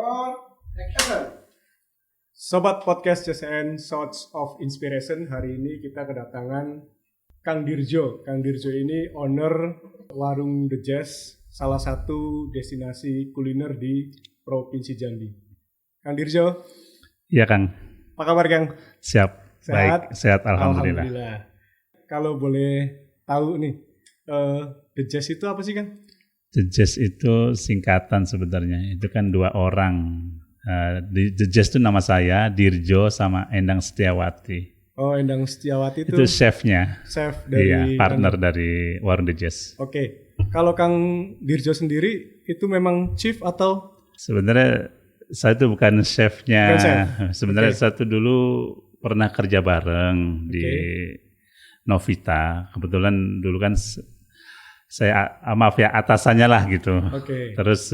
Record, action. Sobat Podcast CSN Source of Inspiration, hari ini kita kedatangan Kang Dirjo. Kang Dirjo ini owner warung The Jazz, salah satu destinasi kuliner di Provinsi Jambi. Kang Dirjo. Iya Kang. Apa kabar Kang? Siap. Sehat? Baik, sehat Alhamdulillah. Kalau boleh tahu nih, The Jazz itu apa sih Kang? The Jazz itu singkatan sebenarnya. Itu kan 2 orang. The Jazz itu nama saya, Dirjo sama Endang Setiawati. Oh, Endang Setiawati itu chefnya. Chef dari partner dari warung The Jazz. Oke. Kalau Kang Dirjo sendiri itu memang chief atau? Sebenarnya saya itu bukan chefnya. Sebenarnya saya itu dulu pernah kerja bareng di Novita. Kebetulan dulu kan saya atasannya lah gitu. Terus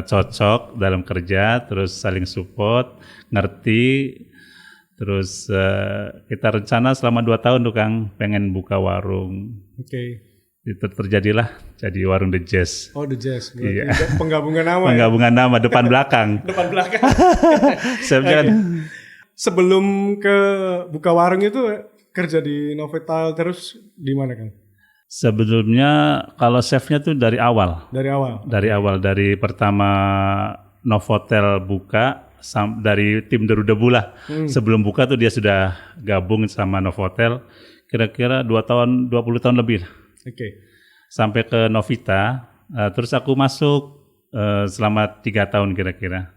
cocok dalam kerja, terus saling support, ngerti. Terus kita rencana selama 2 tahun tuh Kang pengen buka warung. Itu terjadilah jadi warung The Jazz. Oh, The Jazz. Iya. Penggabungan nama. Penggabungan nama depan belakang. Depan belakang. Sebelum ke buka warung itu kerja di Novotel terus di mana Kang? Sebelumnya kalau chefnya tuh dari awal. Dari pertama Novotel buka dari tim Derudebu lah. Sebelum buka tuh dia sudah gabung sama Novotel kira-kira 20 tahun lebih. Sampai ke Novita, terus aku masuk selama 3 tahun kira-kira.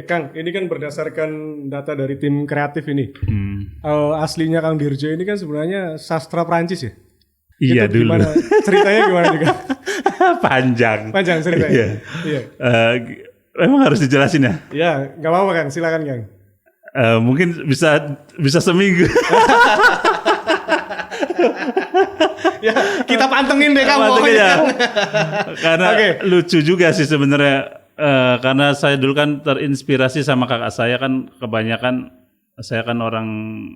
Kang, ini kan berdasarkan data dari tim kreatif ini. Aslinya Kang Dirjo ini kan sebenarnya sastra Prancis ya? Iya itu dulu. Ceritanya gimana juga? Panjang ceritanya. Iya. Emang harus dijelasin ya? Iya, nggak apa-apa Kang, silakan Kang. Mungkin bisa seminggu. Ya, kita pantengin deh Kang. Karena lucu juga sih sebenarnya. Karena saya dulu kan terinspirasi sama kakak saya kan saya kan orang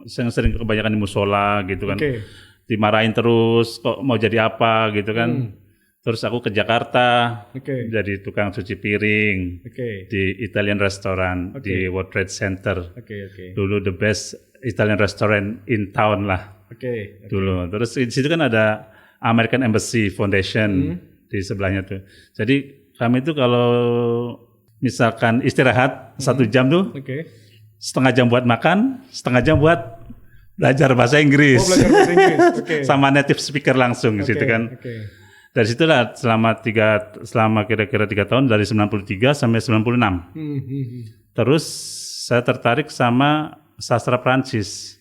yang sering kebanyakan di musola gitu kan. Dimarahin terus kok mau jadi apa gitu kan. Terus aku ke Jakarta jadi tukang cuci piring di Italian restaurant di World Trade Center. Dulu the best Italian restaurant in town lah. Dulu. Terus di situ kan ada American Embassy Foundation di sebelahnya tuh. Jadi kami tuh kalau misalkan istirahat 1 jam tuh setengah jam buat makan, setengah jam buat belajar bahasa Inggris. Belajar bahasa Inggris. Sama native speaker langsung gitu kan. Dari situlah selama kira-kira 3 tahun dari 93 sampai 96. Terus saya tertarik sama sastra Prancis.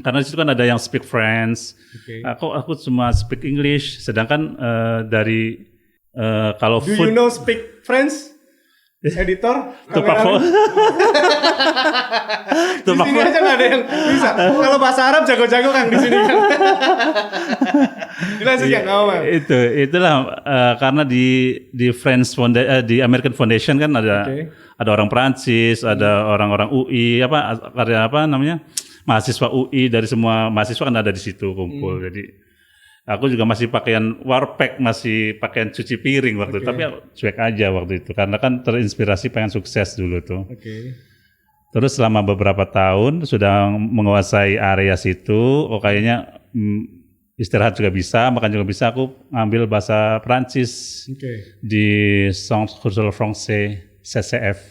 Karena di situ kan ada yang speak French. Aku cuma speak English. Sedangkan dari kalau Do you know speak French? Editor? Di sini aja nggak ada yang bisa. Kalau bahasa Arab jago-jago Kang di sini kan. Dilanjutkan Itulah karena di French di American Foundation kan ada orang Prancis, ada orang-orang UI mahasiswa UI dari semua mahasiswa kan ada di situ kumpul. Jadi aku juga masih pakaian warpack, masih pakaian cuci piring waktu itu, tapi cuek aja waktu itu karena kan terinspirasi pengen sukses dulu tuh. Terus selama beberapa tahun sudah menguasai area situ, kayaknya istirahat juga bisa, makan juga bisa. Aku ngambil bahasa Prancis di Centre Culturel Français CCF.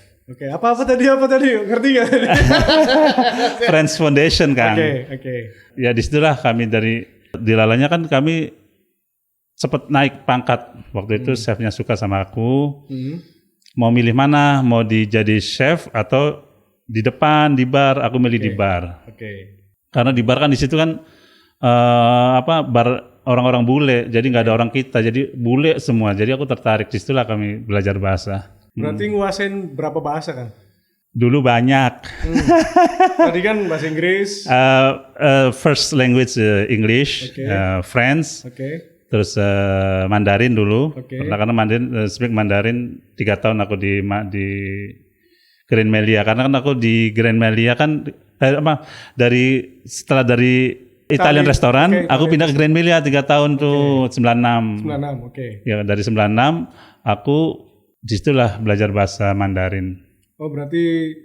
Apa tadi? Ngerti nggak? French Foundation kan. Ya disitulah kami dilalanya kan kami sempat naik pangkat. Waktu itu chefnya suka sama aku. Mau milih mana? Mau jadi chef atau di depan di bar? Aku milih di bar. Karena di bar kan di situ kan bar orang-orang bule. Jadi nggak ada orang kita. Jadi bule semua. Jadi aku tertarik. Disitulah kami belajar bahasa. Berarti nguasain berapa bahasa kan? Dulu banyak. Tadi kan bahasa Inggris. First language English, French, terus Mandarin dulu. Karena speak Mandarin 3 tahun aku di Grand Melia. Karena kan aku di Grand Melia kan setelah dari Italian restoran, aku pindah ke Grand Melia 3 tahun tuh 96. Ya dari 96 aku disitulah belajar bahasa Mandarin. Oh, berarti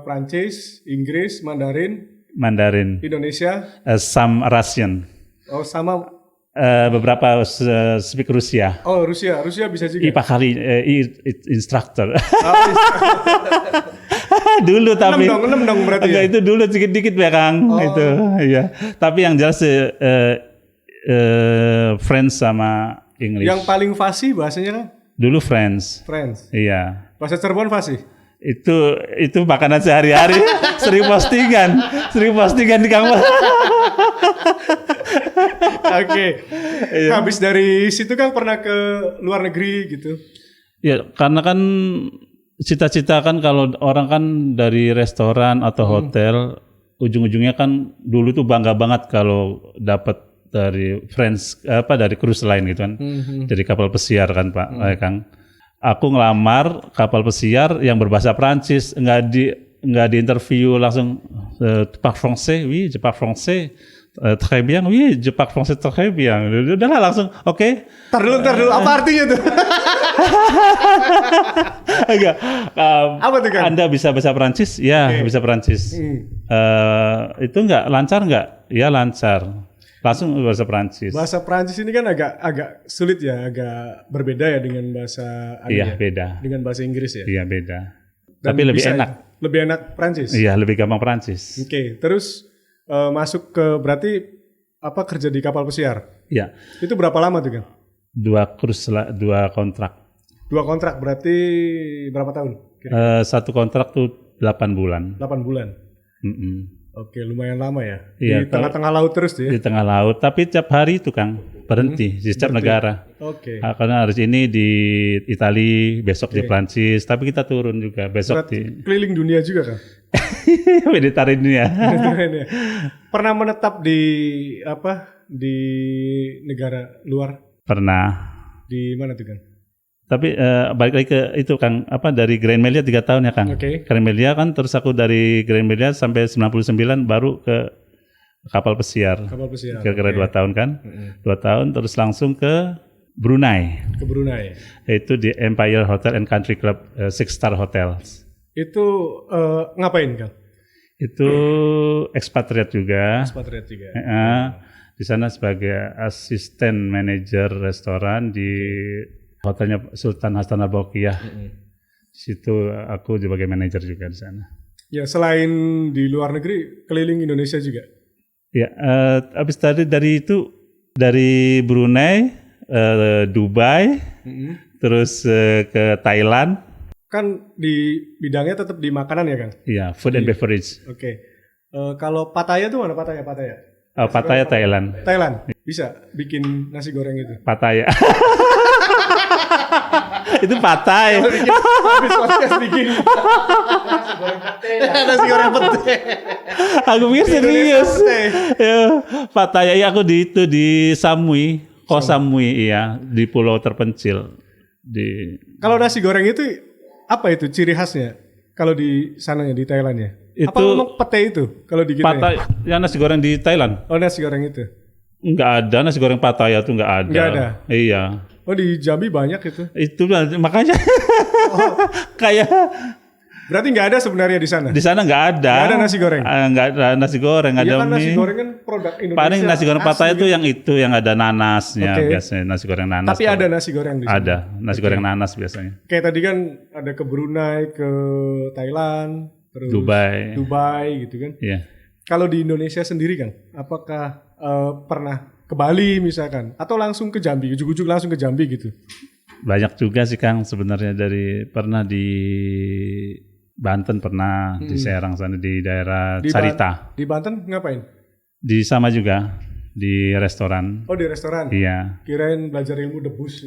Prancis, Inggris, Mandarin, Indonesia, some Russian. Oh, sama Beberapa speak Rusia. Oh, Rusia bisa juga. Pak kali instructor. Dulu tapi 6 dong berarti. Enggak, ya? itu dulu dikit-dikit ya Kang. Itu iya. Tapi yang jelas French sama English. Yang paling fasih bahasanya kan? Dulu French. Iya. Bahasa Cirebon fasih. Itu makanan sehari-hari. sering postingan di kampus. Oke. Habis dari situ kan pernah ke luar negeri gitu. Ya, karena kan cita-cita kan kalau orang kan dari restoran atau hotel, ujung-ujungnya kan dulu tuh bangga banget kalau dapat dari dari cruise line gitu kan. Dari kapal pesiar kan Pak Kang. Aku ngelamar kapal pesiar yang berbahasa Prancis, nggak di interview langsung tu parles français, oui, je parle français. Très bien, oui, je parle français très bien. Udahlah langsung, oke. Tar dulu, apa artinya tuh? Enggak. Apa tuh kan? Anda bisa bahasa Prancis? Ya, bisa Prancis. Itu lancar nggak? Ya lancar. Langsung bahasa Prancis. Bahasa Prancis ini kan agak sulit ya, agak berbeda ya dengan bahasa beda. Dengan bahasa Inggris ya. Iya, beda. Dan tapi lebih enak. Lebih enak Prancis. Iya, lebih gampang Prancis. Oke, terus masuk ke berarti kerja di kapal pesiar. Iya. Itu berapa lama tuh kan? 2 kontrak. 2 kontrak berarti berapa tahun? Satu kontrak tuh 8 bulan. 8 bulan. Oke, lumayan lama ya. Iya, di tengah-tengah laut terus tuh ya. Di tengah laut, tapi tiap hari itu Kang berhenti di setiap negara. Oke. Karena hari ini di Italia, besok di Prancis, tapi kita turun juga besok berarti keliling dunia juga kan? Mediterania. Pernah menetap di di negara luar? Pernah. Di mana tuh kan? Tapi balik lagi ke itu Kang, dari Grand Melia 3 tahun ya Kang. Grand Melia kan terus aku dari Grand Melia sampai 99 baru ke kapal pesiar. Kira-kira 2 tahun kan? 2 tahun terus langsung ke Brunei. Ke Brunei. Itu di Empire Hotel and Country Club 6-star Hotels. Itu ngapain Kang? Itu ekspatriat juga. Di sana sebagai asisten manajer restoran di hotelnya Sultan Hasan Al-Bolkiah. Situ aku sebagai manajer juga di sana. Ya, selain di luar negeri, keliling Indonesia juga. Ya, habis dari itu dari Brunei, Dubai, terus ke Thailand. Kan di bidangnya tetap di makanan ya, Kang? Iya, food and beverage. Oke. Kalau Pattaya tuh mana Pattaya? Pattaya Thailand. Thailand. Bisa bikin nasi goreng itu. Pattaya. Itu Pattaya. Habis podcast bikin nasi goreng pete. Aku pikir serius. Ya, Pattaya aku di Samui, Koh Samui di pulau terpencil Kalau nasi goreng itu apa itu ciri khasnya? Kalau di sananya di Thailand ya? Apa memang pete itu kalau di kita? Yang nasi goreng di Thailand. Oh, nasi goreng itu. Enggak ada nasi goreng Pattaya tuh enggak ada. Enggak ada. Iya. Oh, di Jambi banyak itu. Itu makanya kayak berarti nggak ada sebenarnya di sana. Di sana nggak ada. Nggak ada nasi goreng. Nggak ada nasi goreng, ada kan mie. Nasi goreng kan produk Indonesia. Paling nasi goreng Pattaya itu yang ada nanasnya biasanya, nasi goreng nanas. Tapi ada nasi goreng di sana. Ada nasi goreng nanas biasanya. Kayak tadi kan ada ke Brunei, ke Thailand, terus Dubai gitu kan. Iya. Kalau di Indonesia sendiri kan, apakah pernah ke Bali misalkan atau langsung ke Jambi, ujuk-ujuk langsung ke Jambi gitu? Banyak juga sih Kang sebenarnya pernah di Banten, pernah di Serang sana di daerah Carita. Di Banten ngapain? Di sama juga di restoran. Oh, di restoran. Iya. Kirain belajar ilmu debus.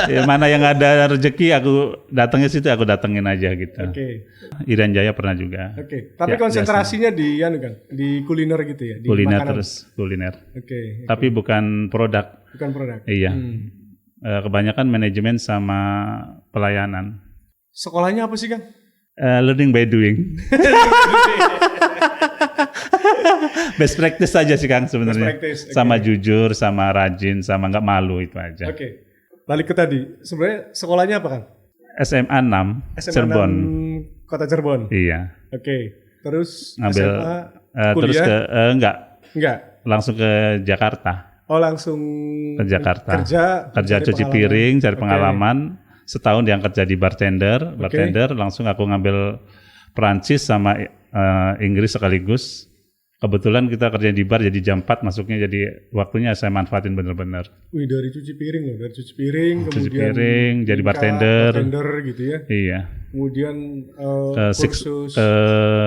Ya, mana yang ada rezeki aku datangnya situ, aku datengin aja gitu. Oke. Irian Jaya pernah juga. Oke. Tapi konsentrasinya di kan, di kuliner gitu ya, di kuliner makanan. Terus kuliner. Oke. Tapi bukan produk. Bukan produk. Iya. Kebanyakan manajemen sama pelayanan. Sekolahnya apa sih, Kang? Learning by doing. Best practice saja sih Kang sebenarnya. Best practice, okay. Sama jujur, sama rajin, sama nggak malu itu aja. Oke. Balik ke tadi. Sebenarnya sekolahnya apa Kang? SMA 6, SMA Cirebon. 6 Kota Cirebon. Iya. Oke. Terus Ngambil SMA terus kuliah? enggak, Enggak. langsung ke Jakarta. Oh langsung Ke Jakarta. Kerja Cuci pengalaman. piring, cari Oke. pengalaman. Setahun diangkat jadi bartender, langsung aku ngambil Perancis sama Inggris sekaligus. Kebetulan kita kerja di bar jadi jam 4 masuknya, jadi waktunya saya manfaatin bener-bener. Wih, dari cuci piring loh, dari cuci piring Cuci kemudian piring, jadi bartender gitu ya. Iya. Kemudian ke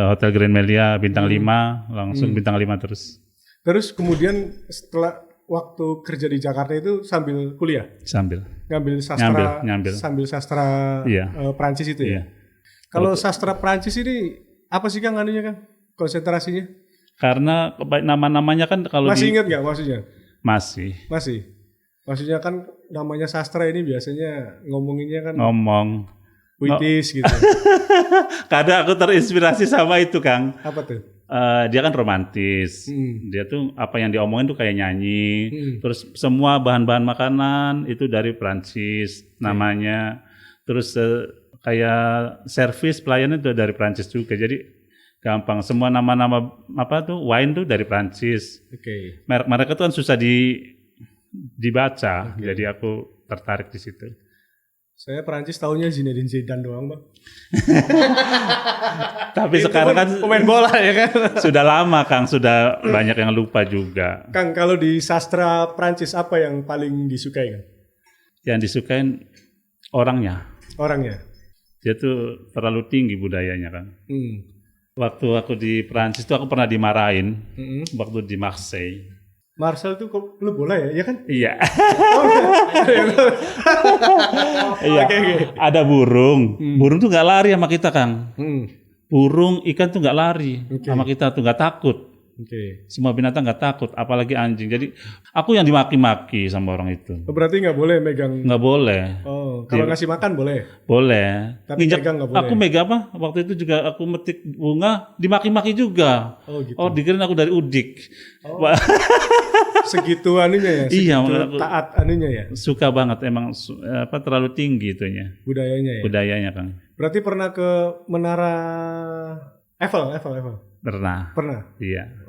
Hotel Grand Melia bintang 5, langsung bintang 5 terus. Terus kemudian setelah waktu kerja di Jakarta itu sambil kuliah, Sambil. ngambil sastra, Nyambil. sambil sastra Iya. Prancis itu ya. Iya. Kalau sastra Prancis ini apa sih Kang anunya Kang? Konsentrasinya? Karena nama-namanya kan kalau Masih ingat nggak maksudnya? Masih. Masih. Maksudnya kan namanya sastra ini biasanya ngomonginnya kan Ngomong. puitis gitu. Kadang aku terinspirasi sama itu Kang. Apa tuh? Dia kan romantis. Dia tuh apa yang diomongin tuh kayak nyanyi. Terus semua bahan-bahan makanan itu dari Prancis namanya. Terus kayak servis pelayanan itu dari Prancis juga. Jadi gampang. Semua nama-nama apa tuh wine tuh dari Prancis. Oke. Merek-merek itu kan susah dibaca. Jadi aku tertarik di situ. Saya Prancis tahunya Zinedine Zidane doang, Bang. Tapi sekarang kan pemain bola ya kan. sudah lama Kang, sudah banyak yang lupa juga. Kang, kalau di sastra Prancis apa yang paling disukai Kang? Yang disukain orangnya. Orangnya. Dia tuh terlalu tinggi budayanya Kang. Waktu aku di Prancis tuh aku pernah dimarahin waktu di Marseille. Marcel tuh klub bola ya, iya kan? Iya. Oh, Iya. Oke. Ada burung. Burung tuh nggak lari sama kita Kang. Burung, ikan tuh nggak lari sama kita tuh, nggak takut. Oke. Semua binatang nggak takut, apalagi anjing. Jadi aku yang dimaki-maki sama orang itu. Berarti nggak boleh megang. Nggak boleh. Oh, kalau ngasih makan boleh. Boleh. Tapi megang nggak boleh. Aku megang apa? Waktu itu juga aku metik bunga, dimaki-maki juga. Oh gitu. Oh, dikirain aku dari Udik. Oh. Segitu anunya ya. Iya, Segitu taat anunya ya. Suka banget emang terlalu tinggi itunya. Budayanya ya. Budayanya Kang. Berarti pernah ke Menara Eiffel. Pernah. Iya.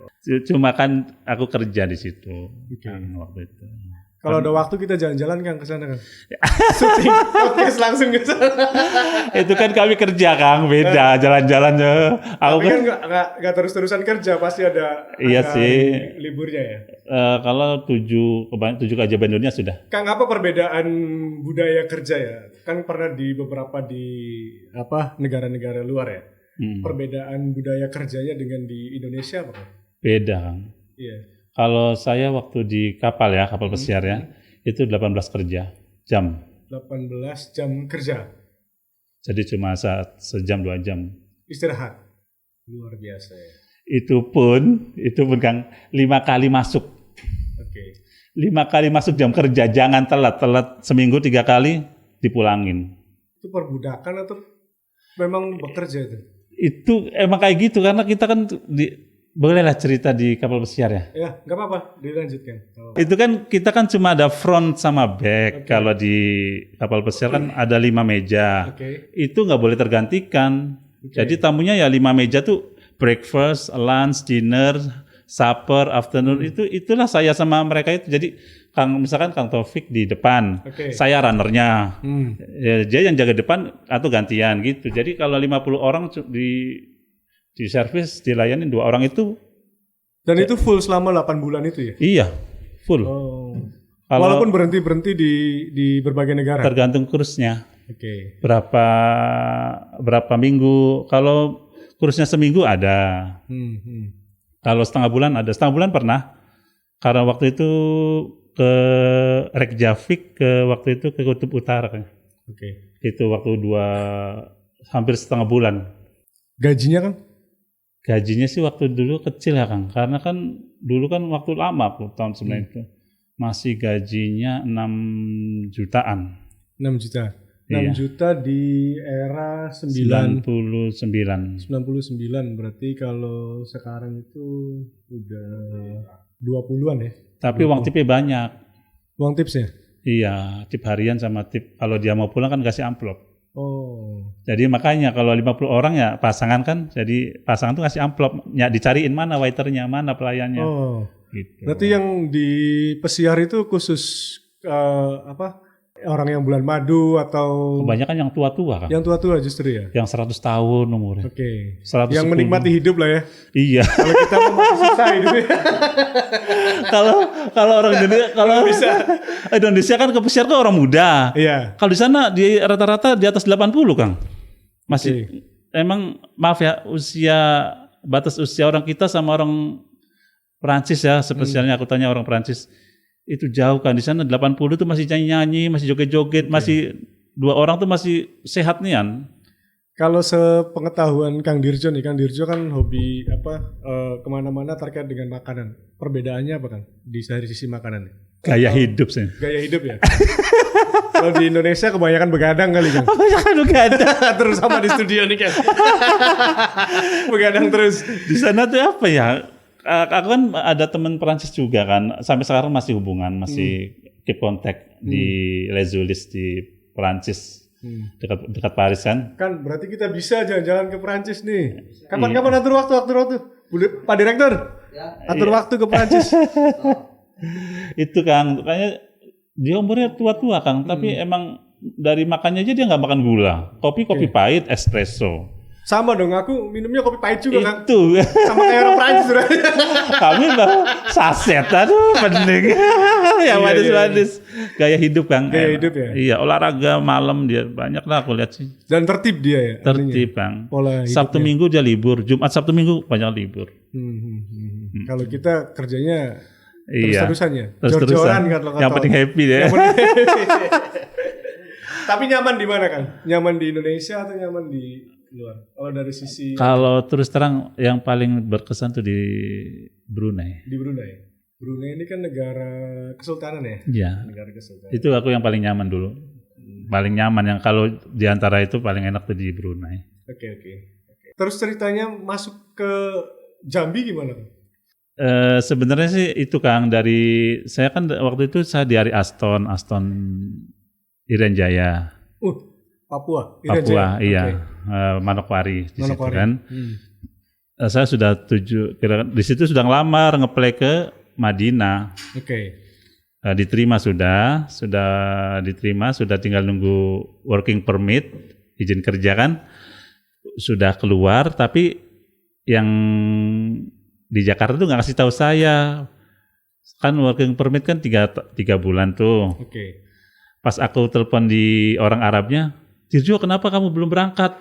Cuma kan aku kerja di situ waktu itu. Kalau ada waktu kita jalan-jalan Kang ke sana Kang. Syuting podcast langsung ke sana. Itu kan kami kerja Kang, beda jalan-jalannya. Aku Tapi kan nggak terus-terusan kerja, pasti ada Iya sih. liburnya ya. Kalau 7 keajaiban dunia sudah. Kang, apa perbedaan budaya kerja ya? Kan pernah di beberapa negara-negara luar ya. Perbedaan budaya kerjanya dengan di Indonesia apa Kang? Beda Kang. Iya. Kalau saya waktu di kapal pesiar ya, itu 18 kerja jam. 18 jam kerja. Jadi cuma sejam 2 jam. Istirahat. Luar biasa ya. Itu pun Kang 5 kali masuk. Oke. 5 kali masuk jam kerja, jangan telat seminggu 3 kali dipulangin. Itu perbudakan atau memang bekerja itu? Itu emang kayak gitu karena kita kan bolehlah cerita di kapal pesiar ya. Ya, nggak apa-apa, dilanjutkan. Oh. Itu kan kita kan cuma ada front sama back. Kalau di kapal pesiar kan ada 5 meja. Itu nggak boleh tergantikan. Jadi tamunya ya 5 meja tuh breakfast, lunch, dinner, supper, afternoon. Itulah saya sama mereka itu. Jadi misalkan Kang Taufik di depan, saya runnernya. Ya, dia yang jaga depan atau gantian gitu. Jadi kalau 50 orang di servis dilayanin 2 orang itu. Dan itu full selama 8 bulan itu ya? Iya, full. Oh. Walaupun berhenti di berbagai negara. Tergantung kursnya. Berapa minggu. Kalau kursnya seminggu ada. Kalau setengah bulan ada. Setengah bulan pernah. Karena waktu itu ke Reykjavik, waktu itu ke Kutub Utara. Itu waktu hampir setengah bulan. Gajinya kan? Gajinya sih waktu dulu kecil ya Kang, karena kan dulu kan waktu lama tahun 9 itu masih gajinya 6 jutaan. 6 juta. 6 Iya. juta di era 99 berarti kalau sekarang itu udah 20-an ya. Tapi uang tipnya banyak. Uang tipsnya? Iya, tip harian sama tip kalau dia mau pulang kan kasih amplop. Oh. Jadi makanya kalau 50 orang ya pasangan kan, jadi pasangan tuh kasih amplop, ya dicariin mana waiternya, mana pelayannya. Oh. Gitu. Berarti yang di pesiar itu khusus orang yang bulan madu atau Kebanyakan yang tua-tua kan. yang tua-tua justru ya? Yang 100 tahun umurnya. Oke. 110. Yang menikmati hidup lah ya. Iya. Kalau kita mau masih susah hidupnya. kalau orang Indonesia kan ke pesiar kan orang muda. Iya. Kalau di sana di rata-rata di atas 80 Kang. Masih emang maaf ya batas usia orang kita sama orang Perancis ya, spesialnya aku tanya orang Perancis itu jauh kan. Di sana 80 tuh masih nyanyi-nyanyi, masih joget-joget, masih 2 orang tuh masih sehat nian. Kalau sepengetahuan Kang Dirjo nih, Kang Dirjo kan hobi kemana-mana terkait dengan makanan. Perbedaannya apa Kang dari sisi makanan? Gaya hidup sih. Gaya hidup ya. Kalau di Indonesia kebanyakan begadang kali Kang. Kebanyakan begadang. Terus sama di studio nih kan. Begadang terus. Di sana tuh apa ya? Aku kan ada teman Perancis juga kan. Sampai sekarang masih hubungan, masih keep contact di Les Ulis di Perancis. Dekat Paris kan. Kan berarti kita bisa jalan-jalan ke Perancis nih. Kapan-kapan atur waktu. Pak Direktur. Atur waktu ke Perancis. Itu Kang, kayaknya dia umurnya tua-tua Kang, tapi emang dari makannya aja dia nggak makan gula. Kopi pahit, espresso. Sama dong, aku minumnya kopi pahit juga Kang. Itu. Sama kayak orang Perancis sudah. Kami baru saset, aduh pening. Ya manis-manis. Gaya hidup Kang. Gaya hidup ya? Iya, olahraga malam dia banyak lah aku lihat sih. Dan tertib dia ya? Tertib Kang. Pola Sabtu Minggu dia libur, Jumat Sabtu Minggu banyak libur. Kalau kita kerjanya Iya. terus-terusannya. Terus-terusan. Jor-joran kan lo kata. Yang penting happy ya. Tapi nyaman di mana Kang? Nyaman di Indonesia atau nyaman di luar? Kalau dari sisi Kalau terus terang yang paling berkesan tuh di Brunei. di Brunei. Brunei ini kan negara kesultanan ya? Iya. Negara kesultanan. Itu aku yang paling nyaman dulu. Paling nyaman yang kalau di antara itu paling enak tuh di Brunei. Oke. Terus ceritanya masuk ke Jambi gimana Kang? Sebenarnya sih itu Kang, dari saya kan waktu itu saya di Aston Irian Jaya. Papua. Papua, iya. Manokwari di situ kan. Saya sudah di situ sudah ngelamar, ngeplay ke Madinah. Oke. Diterima sudah diterima, sudah tinggal nunggu working permit, izin kerja kan. Sudah keluar, tapi yang di Jakarta tuh nggak kasih tahu saya. Kan working permit kan 3 bulan tuh. Oke. Pas aku telepon di orang Arabnya, Dirjo kenapa kamu belum berangkat?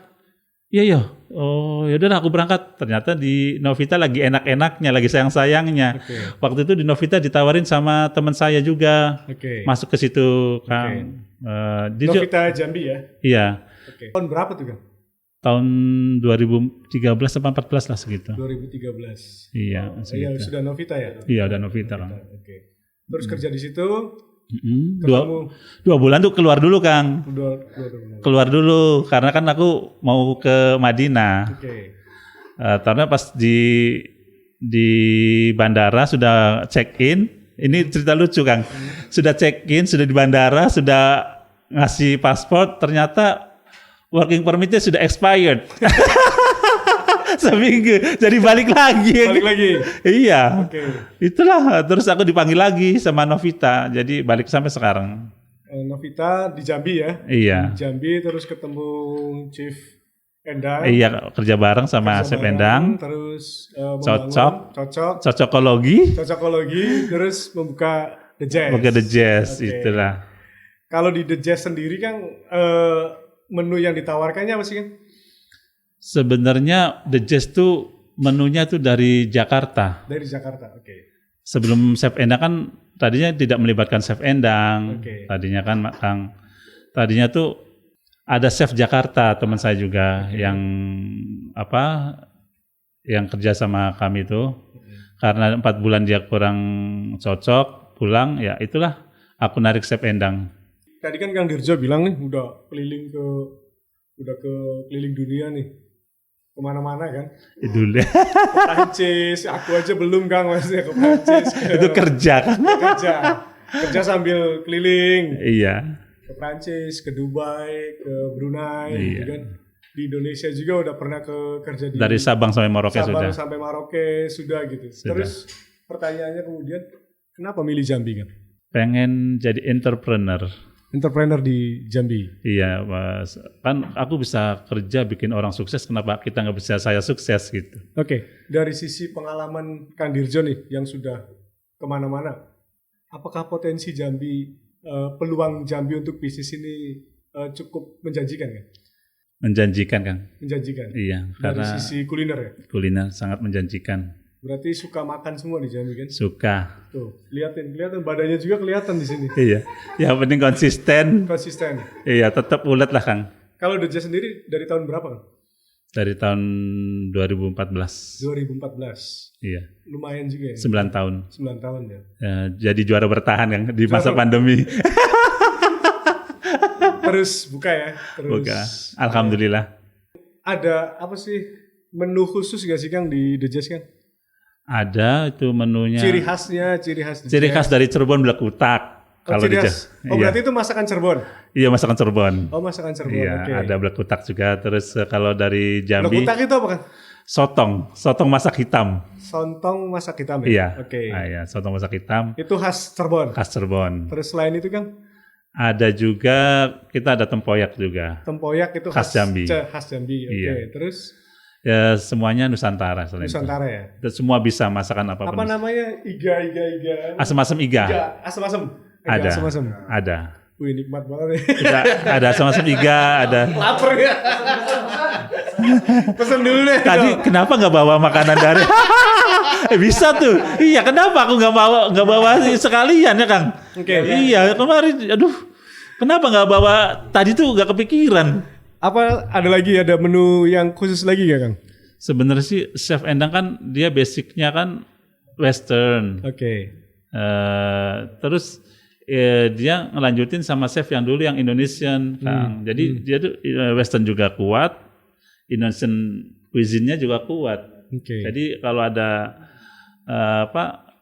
Iya. Oh yaudah aku berangkat. Ternyata di Novita lagi enak-enaknya, lagi sayang-sayangnya. Oke. Waktu itu di Novita ditawarin sama teman saya juga. Oke. Masuk ke situ Kang. Dirjo, Novita Jambi ya? iya. Oke. Tahun berapa tuh Kang? Tahun 2013 atau 14 lah segitu. 2013. Iya, Iya segitu. sudah Novita ya? Iya, udah Novita Kang. Oke. Terus kerja di situ, Dua bulan tuh keluar dulu Kang. Keluar dulu karena kan aku mau ke Madinah. Oke. Karena pas di bandara sudah check in. Ini cerita lucu Kang. Sudah check in, sudah di bandara, sudah ngasih paspor, ternyata working permitnya sudah expired. Seminggu, jadi balik lagi. Balik lagi? Iya. Oke. Itulah, terus aku dipanggil lagi sama Novita, jadi balik sampai sekarang. Novita di Jambi ya? Iya. Di Jambi terus ketemu Chief Endang. Iya, kerja bareng sama Chef Endang. Terus Cocokologi, terus membuka The Jazz. Membuka The Jazz, Oke. itulah. Kalau di The Jazz sendiri kan menu yang ditawarkannya apa sih kan? Sebenarnya The Jazz tuh menunya tuh dari Jakarta. Dari Jakarta, oke. Sebelum Chef Endang kan tadinya tidak melibatkan Chef Endang. Oke. Tadinya kan Kang, tadinya tuh ada chef Jakarta teman saya juga yang kerja sama kami tuh. Karena 4 bulan dia kurang cocok, pulang ya itulah aku narik Chef Endang. tadi kan Kang Dirjo bilang nih udah ke keliling dunia nih. Kemana-mana kan? Dulu Ke Prancis, aku aja belum Kang maksudnya ke Prancis. itu kerja kan? Kerja sambil keliling. Iya. Ke Prancis, ke Dubai, ke Brunei, Iya. gitu kan. Di Indonesia juga udah pernah kerja di Dari Sabang sampai Merauke Sabang sudah. sampai Merauke sudah gitu. Sudah. Terus pertanyaannya kemudian kenapa milih Jambi kan? Pengen jadi entrepreneur. Entrepreneur di Jambi. Iya, Mas. Kan aku bisa kerja bikin orang sukses, kenapa kita nggak bisa saya sukses gitu? Oke, dari sisi pengalaman Kang Dirjo nih yang sudah kemana-mana, apakah potensi Jambi, peluang Jambi untuk bisnis ini cukup menjanjikan kan? Menjanjikan, Kang. Menjanjikan. Iya, Dari karena sisi kuliner ya. kuliner sangat menjanjikan. Berarti suka makan semua di Jambi kan? Suka. Tuh, kelihatan badannya juga kelihatan di sini. Iya. Yang penting konsisten. Konsisten. Iya, tetap ulet lah, Kang. Kalau The Jazz sendiri dari tahun berapa kan? Dari tahun 2014. 2014. Iya, Lumayan juga ya. 9 tahun. 9 tahun ya. Ya, jadi juara bertahan, Kang, di masa pandemi. Terus buka ya. Terus Buka. Alhamdulillah. ada apa sih menu khusus gak sih Kang di The Jazz kan? Ada itu menunya. Ciri khas The Ciri Jazz. khas dari Cirebon blekutak. Oh, Kalau ciri di khas. Oh, iya. berarti itu masakan Cirebon. Iya, masakan Cirebon. Oh, masakan Cirebon. Iya, Oke. ada blekutak juga. Terus kalau dari Jambi, Blekutak itu apa kan? sotong masak hitam. Sontong masak hitam ya? Iya. Oke. Ah, iya, sotong masak hitam Itu khas Cirebon. khas Cirebon. Terus selain itu Kang, Ada juga, kita ada tempoyak juga. tempoyak itu Khas Jambi. Khas Jambi. Oke. Iya. Terus Ya, semuanya Nusantara selain itu. Nusantara ya? Dan semua bisa masakan apapun. Apa namanya? Iga. Asam-asam iga. Asam-asam. Ada. Asam-asam. Ada. Wih, nikmat banget ya. Ada asam-asam iga, ada. Laper ya. Pesen dulu deh. Tadi kenapa nggak bawa makanan dari? Bisa tuh. Iya, kenapa aku nggak bawa sekalian ya, Kang? Oke. Iya, kemarin, aduh, kenapa nggak bawa? Tadi tuh nggak kepikiran. Apa ada menu yang khusus lagi gak Kang? Sebenarnya sih Chef Endang kan dia basicnya kan Western. Oke. Terus dia ngelanjutin sama chef yang dulu yang Indonesian, Kang. Jadi dia tuh Western juga kuat, Indonesian cuisine-nya juga kuat. Oke. Jadi kalau ada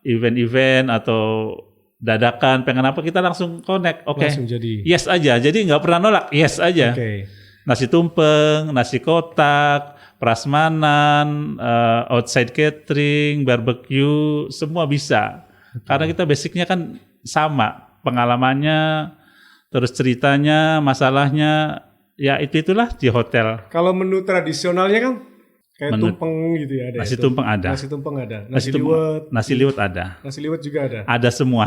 event-event atau dadakan pengen apa kita langsung connect. Oke. Langsung jadi. Yes aja. Jadi nggak pernah nolak. Yes aja. Oke. Nasi tumpeng, nasi kotak, prasmanan, outside catering, barbecue, semua bisa. Karena kita basicnya kan sama, pengalamannya, terus ceritanya, masalahnya, ya itulah di hotel. Kalau menu tradisionalnya Kang? Kayak Menu- tumpeng gitu ya ada. Nasi itu. tumpeng ada. Nasi tumpeng ada. Nasi tumpeng- Nasi liwet ada. Nasi liwet juga ada. Ada semua.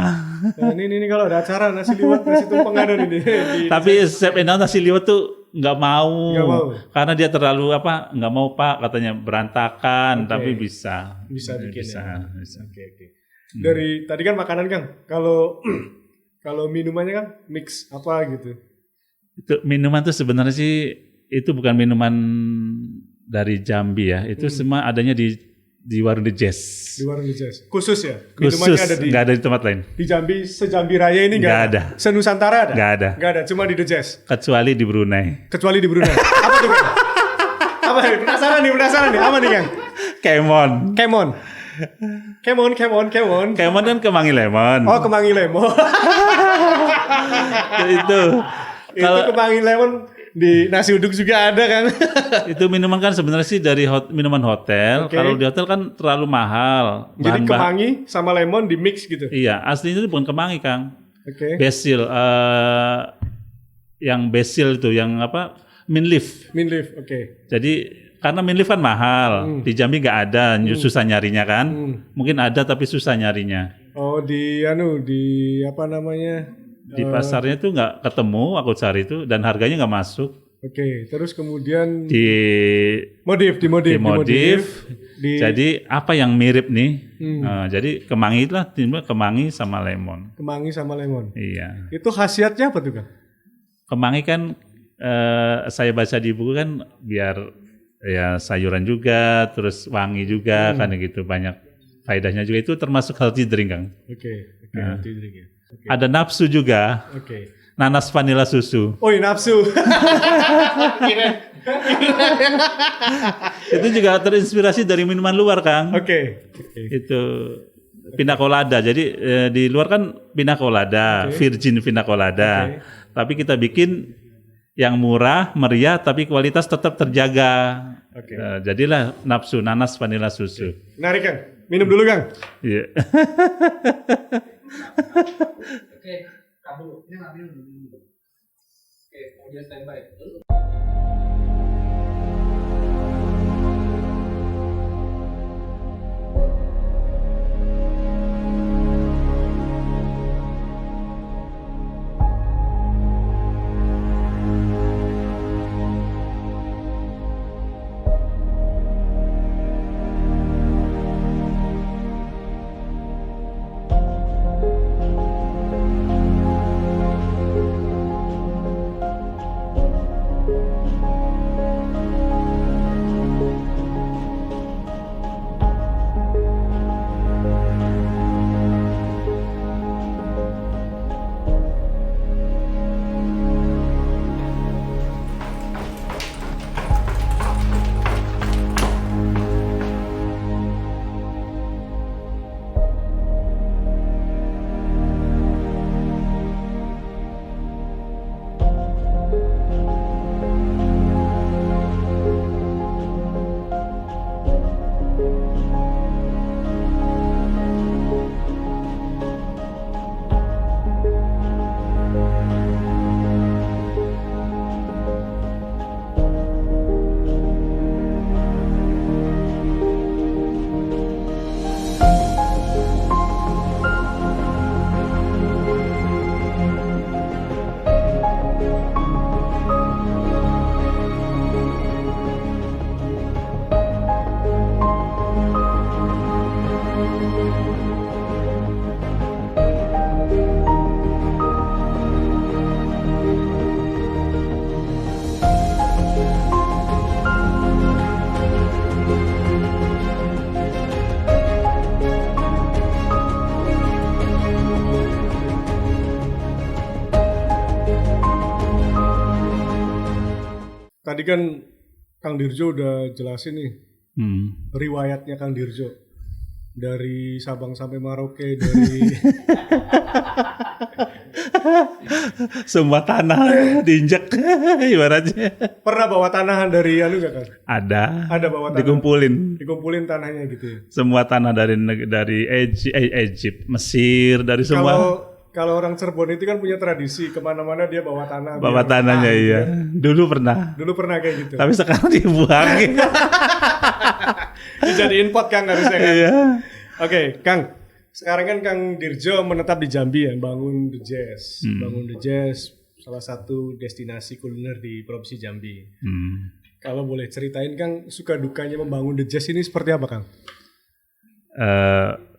Nah, ini kalau ada acara nasi liwet, nasi tumpeng ada nih. Tapi Chef Endang nasi liwet tuh nggak mau. Nggak mau. Karena dia terlalu nggak mau Pak, katanya berantakan. Oke. Tapi bisa. Bisa bikin bisa. ya. Bisa. Oke. Dari tadi kan makanan Kang. Kalau kalau minumannya Kang mix apa gitu. Itu minuman tuh sebenarnya sih itu bukan minuman dari Jambi ya. Itu semua adanya di warung The Jazz. Di warung The Jazz. Khusus ya? Khusus, Minumannya ada nggak ada di tempat lain. di Jambi, sejambi raya ini Nggak ada. Senusantara ada? Nggak ada. Nggak ada, cuma di The Jazz. Kecuali di Brunei. Kecuali di Brunei. Apa tuh Kang? Apa nih? Penasaran nih. Apa nih Kang? Kemon. Kemon. Kemon kan kemangi lemon. Oh, kemangi lemon. Itu. Itu Kalau kemangi lemon di nasi uduk juga ada kan? itu minuman kan sebenarnya sih dari minuman hotel. Oke. Kalau di hotel kan terlalu mahal. Jadi Bahan-bahan- kemangi sama lemon di mix gitu. Iya, aslinya itu bukan kemangi, Kang. Oke. Basil. Yang basil itu, yang mint leaf. Mint leaf, oke. Jadi karena mint leaf kan mahal, di Jambi nggak ada, susah nyarinya kan. Mungkin ada tapi susah nyarinya. Oh, di apa namanya? Di pasarnya tuh nggak ketemu, aku cari itu dan harganya nggak masuk. Oke, terus kemudian Di dimodif. Jadi apa yang mirip nih? Jadi kemangi lah, timbul kemangi sama lemon. Kemangi sama lemon. Iya. Itu khasiatnya apa tuh Kang? Kemangi kan saya baca di buku kan biar ya sayuran juga, terus wangi juga kan gitu, banyak faedahnya juga. Itu termasuk healthy drink, Kang. Oke, healthy drink ya. Oke. Ada nafsu juga. Oke. nanas vanila susu. Oh, nafsu. Itu juga terinspirasi dari minuman luar, Kang. Oke. Itu pina colada. Jadi di luar kan pina colada, virgin pina colada. Tapi kita bikin yang murah, meriah, tapi kualitas tetap terjaga. Jadilah nafsu nanas vanila susu. Menarik, Kang. Minum dulu, Kang. Iya. Oke, kabel. Ini nggak minum. Oke, kemudian standby. Tadi kan Kang Dirjo udah jelasin nih riwayatnya Kang Dirjo dari Sabang sampai Merauke, dari Semua tanah diinjak ibaratnya. pernah bawa tanahan dari anu nggak, Kang? Ada bawa tanah. Dikumpulin tanahnya gitu ya. Semua tanah dari Egypt, Mesir, dari semua. Kalau orang Cirebon itu kan punya tradisi kemana-mana dia bawa tanah. Bawa tanahnya gitu iya. kan. Dulu pernah kayak gitu. Tapi sekarang dibuang. Dijadiin pot, Kang, harusnya, kan. Iya. Oke, Kang. Sekarang kan Kang Dirjo menetap di Jambi ya, bangun The Jazz. Bangun The Jazz, salah satu destinasi kuliner di Provinsi Jambi. Kalau boleh ceritain, Kang, suka dukanya membangun The Jazz ini seperti apa, Kang?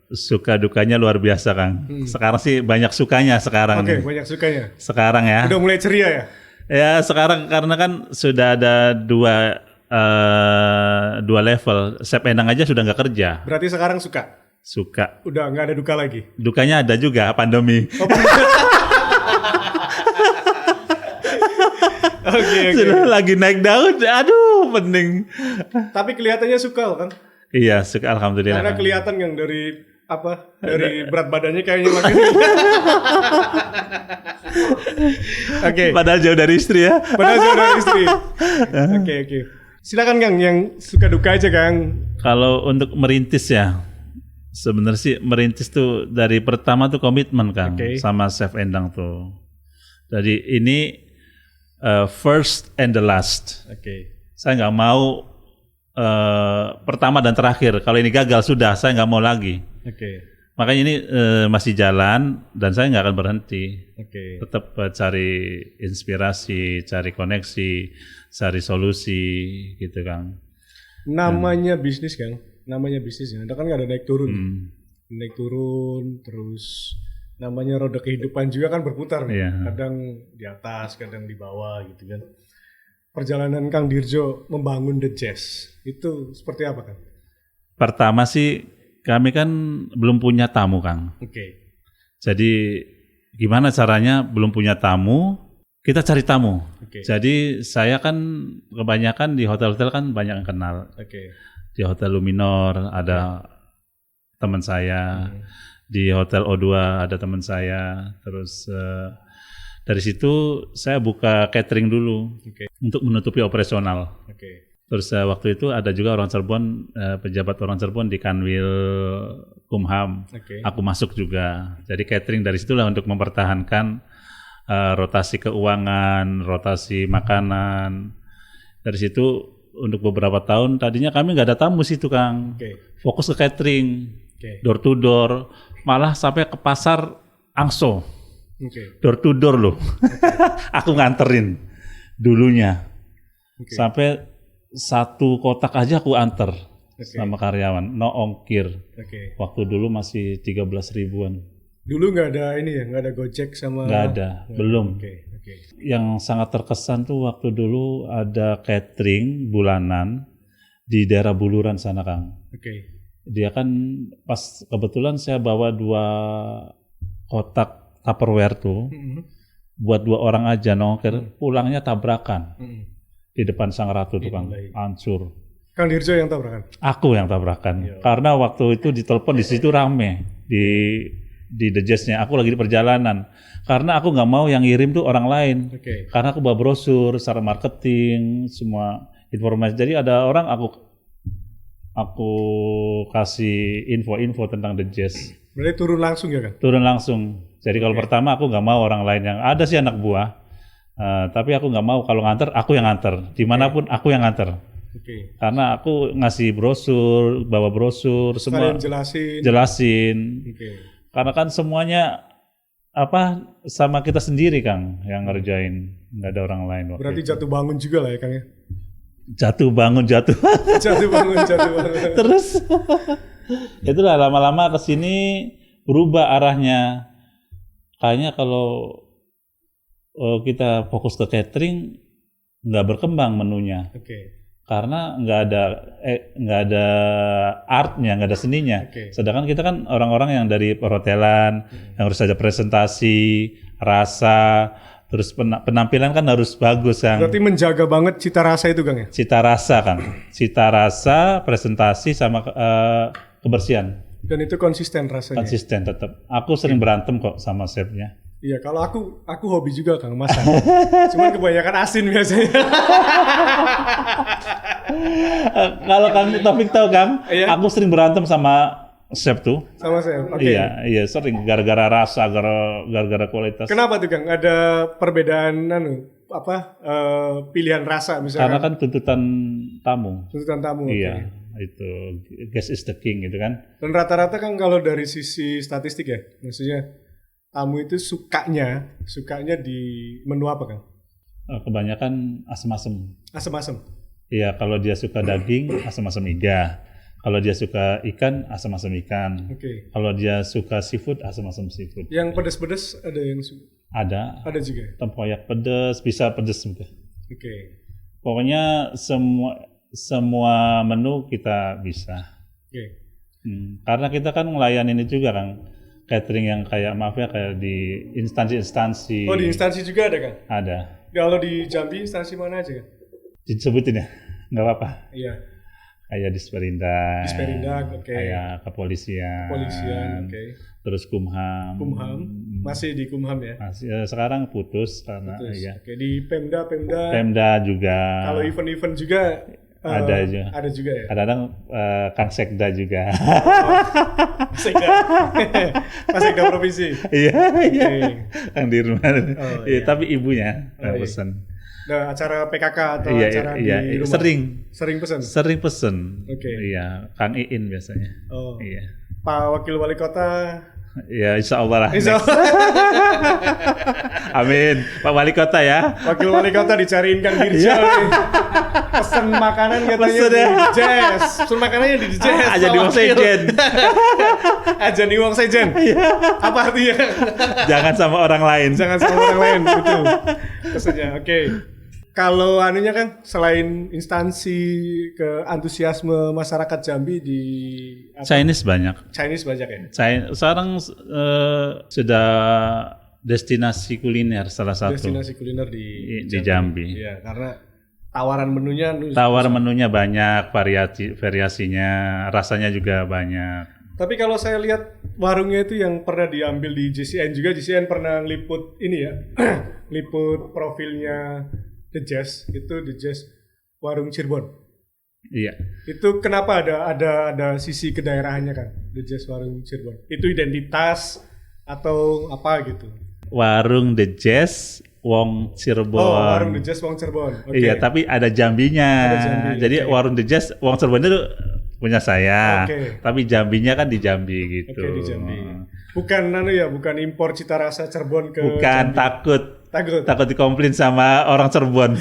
Suka dukanya luar biasa, Kang. Sekarang sih banyak sukanya sekarang. Oke, banyak sukanya. Sekarang ya. Udah mulai ceria ya? Ya sekarang karena kan sudah ada dua level. Chef Endang aja sudah nggak kerja. Berarti sekarang suka? Udah nggak ada duka lagi? Dukanya ada juga, pandemi. Oke. Sudah lagi naik daun, aduh pening. Tapi kelihatannya suka, kan? Iya, suka, alhamdulillah. Karena kelihatan yang dari berat badannya kayaknya makin. Oke. Padahal jauh dari istri ya. Oke. Silakan, Kang, yang suka duka aja, Kang. Kalau untuk merintis ya, sebenarnya sih merintis tuh dari pertama tuh komitmen, Kang, sama Chef Endang tuh. Jadi ini first and the last. Saya nggak mau pertama dan terakhir. Kalau ini gagal sudah, saya nggak mau lagi. Makanya ini masih jalan dan saya nggak akan berhenti. Tetap cari inspirasi, cari koneksi, cari solusi, gitu, Kang. Namanya bisnis, Kang. Namanya bisnis ya. Ada kan nggak ada naik turun. Naik turun, terus namanya roda kehidupan juga kan berputar. Kadang di atas, kadang di bawah, gitu kan. Perjalanan Kang Dirjo membangun The Jazz itu seperti apa, Kang? Pertama sih kami kan belum punya tamu, Kang. Jadi gimana caranya, belum punya tamu, kita cari tamu. Oke. Jadi saya kan kebanyakan di hotel-hotel kan banyak yang kenal. Oke. Di Hotel Luminor ada teman saya, di Hotel O2 ada teman saya. Terus dari situ saya buka catering dulu untuk menutupi operasional. Oke. Terus waktu itu ada juga orang Cirebon, pejabat orang Cirebon di Kanwil Kumham. Oke. Aku masuk juga. Jadi catering dari situlah untuk mempertahankan rotasi keuangan, rotasi makanan. Dari situ untuk beberapa tahun tadinya kami nggak ada tamu situ, Kang. Oke. Fokus ke catering, Oke. door to door, malah sampai ke pasar Angso, Oke. door to door loh. Aku nganterin dulunya. Oke. Sampai 1 kotak aja aku anter Oke. sama karyawan, no ongkir. Oke. Waktu dulu masih 13 ribuan. Dulu nggak ada ini ya, nggak ada Gojek sama. Nggak ada, belum. Oke. Oke. Yang sangat terkesan tuh waktu dulu ada catering bulanan di daerah Buluran sana, Kang. Oke. Dia kan pas kebetulan saya bawa 2 kotak Tupperware tuh buat 2 orang aja nongker, pulangnya tabrakan di depan Sang Ratu tuh, Kang. Hancur. Kang Dirjo yang tabrakan. Aku yang tabrakan. Karena waktu itu ditelepon di situ rame di The Jazz-nya. Aku lagi di perjalanan. Karena aku nggak mau yang ngirim tuh orang lain. Oke. Karena aku bawa brosur, secara marketing, semua informasi. Jadi ada orang aku kasih info-info tentang The Jazz. Berarti turun langsung ya, Kang? Turun langsung. Jadi kalau pertama aku nggak mau orang lain yang ada sih anak buah. Tapi aku nggak mau kalau nganter, aku yang nganter. Dimanapun aku yang nganter. Oke. Karena aku ngasih brosur, bawa brosur, semua Sekalian jelasin. Oke. Karena kan semuanya sama kita sendiri, Kang, yang ngerjain, nggak ada orang lain. Berarti jatuh bangun juga lah ya, Kang ya? Jatuh bangun. Jatuh bangun. Terus itulah lama-lama kesini berubah arahnya. Kayaknya kalau kita fokus ke catering nggak berkembang menunya. Oke. Karena nggak ada artnya, nggak ada seninya. Oke. Sedangkan kita kan orang-orang yang dari perhotelan, yang harus ada presentasi, rasa, terus penampilan kan harus bagus, Kang. Berarti menjaga banget cita rasa itu, Kang ya? Cita rasa, Kang. Cita rasa, presentasi sama kebersihan. Dan itu konsisten rasanya. Konsisten tetap. Aku sering berantem kok sama chefnya. Iya, kalau aku hobi juga, Kang, masak. Cuman kebanyakan asin biasanya. Kalau Kang Taufik tahu, Kang, Iya. aku sering berantem sama chef tuh. Sama saya. Oke. Iya, sering gara-gara rasa, gara-gara kualitas. Kenapa tuh, Kang? Ada perbedaan pilihan rasa Karena misalkan? kan tuntutan tamu. Tuntutan tamu. Iya, oke. itu guest is the king gitu kan. Dan rata-rata kan kalau dari sisi statistik ya, maksudnya tamu itu sukanya di menu apa, Kang? Kebanyakan asem-asem. Asem-asem. Iya, kalau dia suka daging, asam-asam iga. Kalau dia suka ikan, asam-asam ikan. Oke. Kalau dia suka seafood, asam-asam seafood. Yang pedas-pedas ada yang Ada. ada juga. Tempoyak pedas, bisa pedas juga. Oke. Pokoknya semua menu kita bisa. Oke. Karena kita kan ngelayan ini juga, Kang. Catering yang kayak kayak di instansi-instansi. Oh, di instansi juga ada, Kang? Ada. Kalau di Jambi instansi mana aja, Kang? Disebutin ya? Nggak apa-apa. Iya. Kayak Disperindak. Disperindak, oke. Kayak kepolisian. Oke. Terus Kumham. Masih di Kumham ya? Masih, sekarang putus karena ya. Oke, di Pemda. Pemda juga. Kalau event-event juga ada juga. Ada juga ya? Kadang-kadang Kang Sekda juga. Pak Sekda Provinsi. Iya. Oke. Kang Dirman. Oh, Iya, tapi ibunya yang iya. pesan. Nah, acara PKK atau Iya, acara iya, di rumah? Sering pesan? Sering pesen. Oke. Iya, Kang Iin biasanya. Oh. Iya. Pak Wakil Wali Kota. Ya, insya Allah lah. Insya Next. Amin. Pak Wali Kota ya. Wakil Wali Kota dicariin Kang Dirjo nih. Pesen makanan katanya Pesen di ya. Jazz. Pesen makanannya di Jazz. Aja Pak di Wong Wakil. Sejen. Aja di Wong Sejen. Apa artinya? Jangan sama orang lain. Jangan sama orang lain, betul. Pesannya, oke. Kalau anunya, Kang, selain instansi ke antusiasme masyarakat Jambi di Chinese banyak. Chinese banyak ya? Sekarang sudah destinasi kuliner salah satu Destinasi kuliner di Jambi. Iya, karena tawaran menunya banyak, variasinya, rasanya juga banyak. Tapi kalau saya lihat warungnya itu yang pernah diambil di JCN juga, JCN pernah liput ini ya, liput profilnya The Jazz, itu The Jazz warung Cirebon. Iya. Itu kenapa ada sisi kedaerahannya kan, The Jazz warung Cirebon? Itu identitas atau apa gitu? Warung The Jazz Wong Cirebon. Oh, warung The Jazz Wong Cirebon. Okay. Iya, tapi ada Jambinya. Ada Jambi, jadi warung The Jazz Wong Cirebon itu punya saya, tapi Jambinya kan di Jambi gitu. Oke, di Jambi. Bukan bukan impor cita rasa Cirebon ke Bukan, Jambi. takut dikomplain sama orang Cirebon.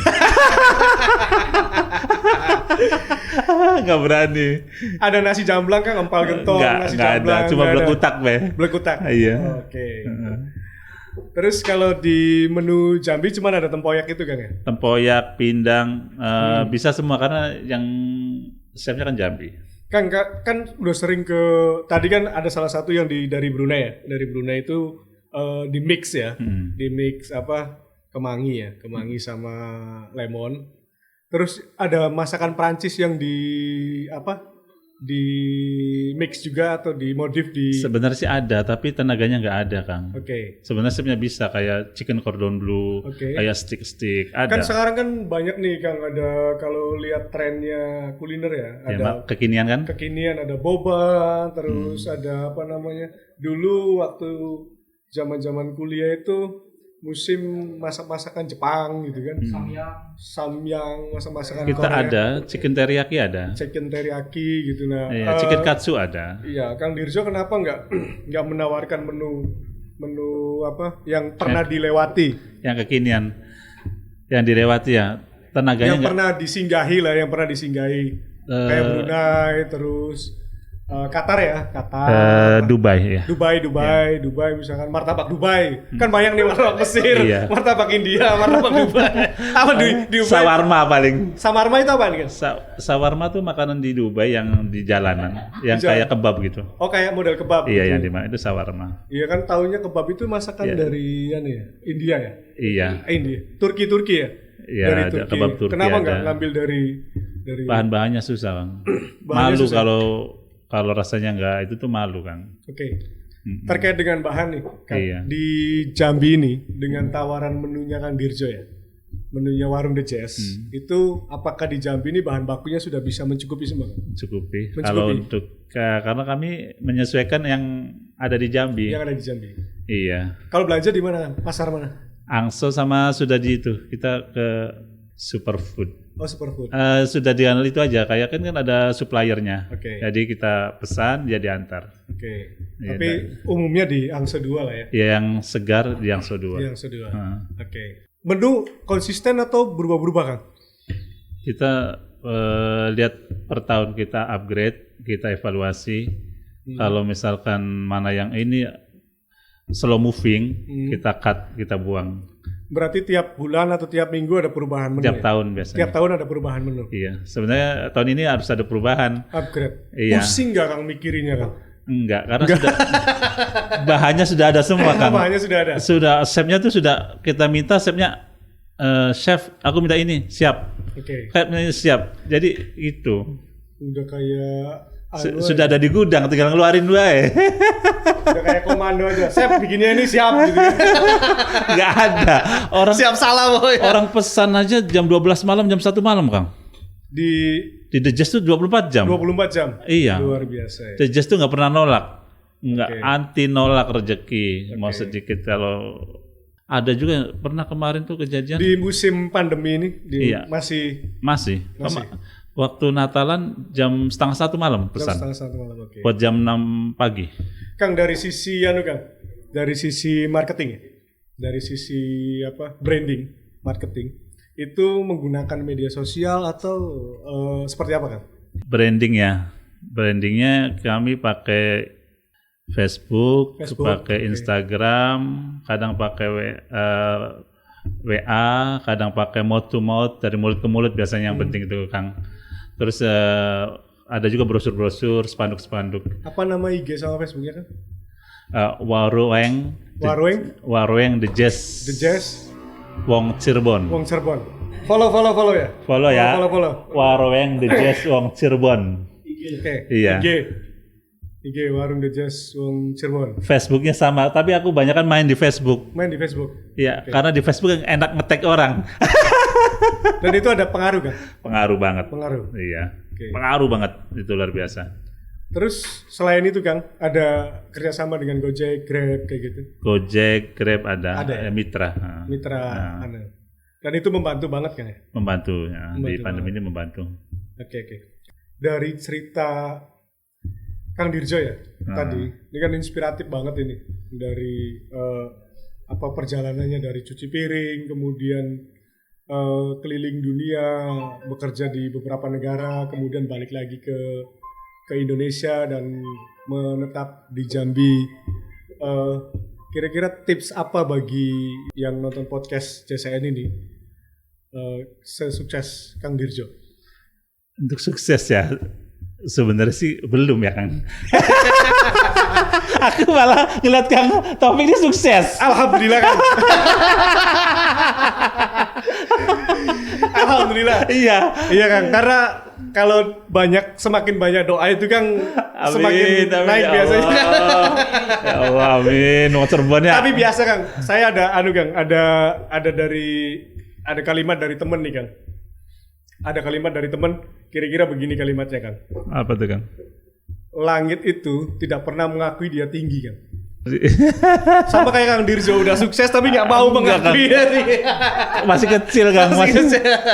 Nggak berani. Ada nasi jamblang kan, empal gentong, nasi nggak jamblang. ada, cuma blekutak be. Blekutak. Iya. Oke. Terus kalau di menu Jambi cuma ada tempoyak itu kan ya? Tempoyak, pindang, bisa semua karena yang chefnya kan Jambi. Kan udah sering tadi kan ada salah satu yang dari Brunei ya. Dari Brunei itu di mix ya. Di mix kemangi sama lemon. Terus ada masakan Prancis yang di mix juga atau dimodif di. Sebenarnya sih ada, tapi tenaganya nggak ada, Kang. Oke. Sebenarnya chefnya bisa kayak chicken cordon bleu, kayak stick ada. Kan sekarang kan banyak nih Kang, ada kalau lihat trennya kuliner ya, ada kekinian kan? Kekinian ada boba, terus ada apa namanya? Dulu waktu zaman-zaman kuliah itu musim masak-masakan Jepang gitu kan. Samyang, masak-masakan Kita Korea. ada chicken teriyaki ada. Chicken teriyaki gitu nah. Chicken katsu ada. Iya, Kang Dirjo kenapa nggak menawarkan menu yang pernah dilewati? Yang kekinian. Yang dilewati ya. Tenaganya yang pernah disinggahi kayak Brunei, terus Qatar ya, Dubai ya. Dubai misalkan martabak Dubai. Kan banyak nih martabak Mesir, martabak India, martabak Dubai. Apa di Dubai? Sawarma paling. Sawarma itu apa nih kan? Sawarma tuh makanan di Dubai yang di jalanan, yang kayak kebab gitu. Oh, kayak model kebab. Iya, gitu. yang dimana itu sawarma. Iya kan tahunya kebab itu masakan dari India ya? Iya. India. Turki ya? Iya, dari ada kebab Turki. Kenapa nggak ngambil dari bahan-bahannya susah, Bang. Malu kalau rasanya nggak itu tuh malu kan. Oke. Terkait dengan bahan nih, kan, di Jambi ini dengan tawaran menunya Kang Dirjo ya, menunya warung The Jazz, itu apakah di Jambi ini bahan bakunya sudah bisa mencukupi semua? Mencukupi. Kalau untuk karena kami menyesuaikan yang ada di Jambi. Yang ada di Jambi. Iya. Kalau belanja di mana? Pasar mana? Angso sama sudah di itu kita ke Superfood. Oh, Superfood. Sudah dianal itu aja, kayak kan ada suppliernya. Oke. Jadi kita pesan, dia diantar. Oke. Ya, tapi umumnya di Angso 2 lah ya. Ya, yang segar di Angso 2. Di Angso 2. Oke. Menu konsisten atau berubah-berubah Kang? Kita lihat per tahun kita upgrade, kita evaluasi. Kalau misalkan mana yang ini slow moving, kita cut, kita buang. Berarti tiap bulan atau tiap minggu ada perubahan menu? Tiap tahun biasanya. Tiap tahun ada perubahan menu? Iya, sebenarnya tahun ini harus ada perubahan. Upgrade? Iya. Pusing nggak Kang mikirinnya Kang? Enggak, karena bahannya sudah ada semua Kang. Bahannya sudah ada? Chefnya tuh sudah kita minta, chefnya, chef aku minta ini, siap. Oke. Chefnya siap, jadi itu. Udah kayak... sudah ada di gudang, tinggal ngeluarin dua ya. Udah kayak komando aja, chef bikinnya ini siap gitu. Nggak ada. Orang siap salah boy. Orang pesan aja jam 12 malam, jam 1 malam Kang. Di The Jazz tuh 24 jam. 24 jam? Iya. Luar biasa ya. The Jazz tuh nggak pernah nolak. Nggak anti nolak rezeki. Mau sedikit kalau... Ada juga pernah kemarin tuh kejadian. Di musim pandemi ini? Masih? Waktu Natalan jam 12:30 malam pesan. Jam 12:30 malam, oke. Buat jam 6 pagi. Kang dari sisi dari sisi marketing ya? Dari sisi branding, marketing, itu menggunakan media sosial atau seperti apa Kang? Brandingnya kami pakai Facebook, pakai Instagram, kadang pakai WA, kadang pakai mouth to mouth, dari mulut ke mulut biasanya yang penting itu Kang. Terus ada juga brosur-brosur, spanduk-spanduk. Apa nama IG sama Facebooknya Kang? Warueng Warweng The Jazz. The Jazz. Wong Cirebon. Follow ya. Follow ya. Follow. Warweng The Jazz Wong Cirebon. Oke. Iya. IG Warung The Jazz Wong Cirebon. Facebooknya sama, tapi aku banyak kan main di Facebook. Iya, karena di Facebook enak nge-tag orang. Dan itu ada pengaruh kan? Pengaruh banget. Iya. Okay. Pengaruh banget, itu luar biasa. Terus selain itu Kang, ada kerjasama dengan Gojek, Grab kayak gitu? Gojek, Grab ada ya? Mitra. Ada. Dan itu membantu banget kan ya? Membantu ya. Di pandemi ini membantu. Oke. Dari cerita Kang Dirjo ya tadi, ini kan inspiratif banget ini dari perjalanannya dari cuci piring, kemudian keliling dunia, bekerja di beberapa negara, kemudian balik lagi ke Indonesia dan menetap di Jambi. Kira-kira tips apa bagi yang nonton podcast JSN ini sesukses Kang Dirjo? Untuk sukses ya, sebenarnya sih belum ya Kang. Aku malah ngeliat Kang Taufik ini sukses. Alhamdulillah Kang. Alhamdulillah. Iya Kang, karena kalau semakin banyak doa itu Kang semakin naik biasanya. Ya Allah, amin. Mau Cirebon ya. Tapi biasa Kang, saya ada kalimat dari temen nih Kang. Ada kalimat dari temen, kira-kira begini kalimatnya Kang. Apa tuh Kang? Langit itu tidak pernah mengakui dia tinggi Kang. Sama kayak Kang Dirjo udah sukses tapi nggak mau mengakui dia tinggi. Masih kecil Kang,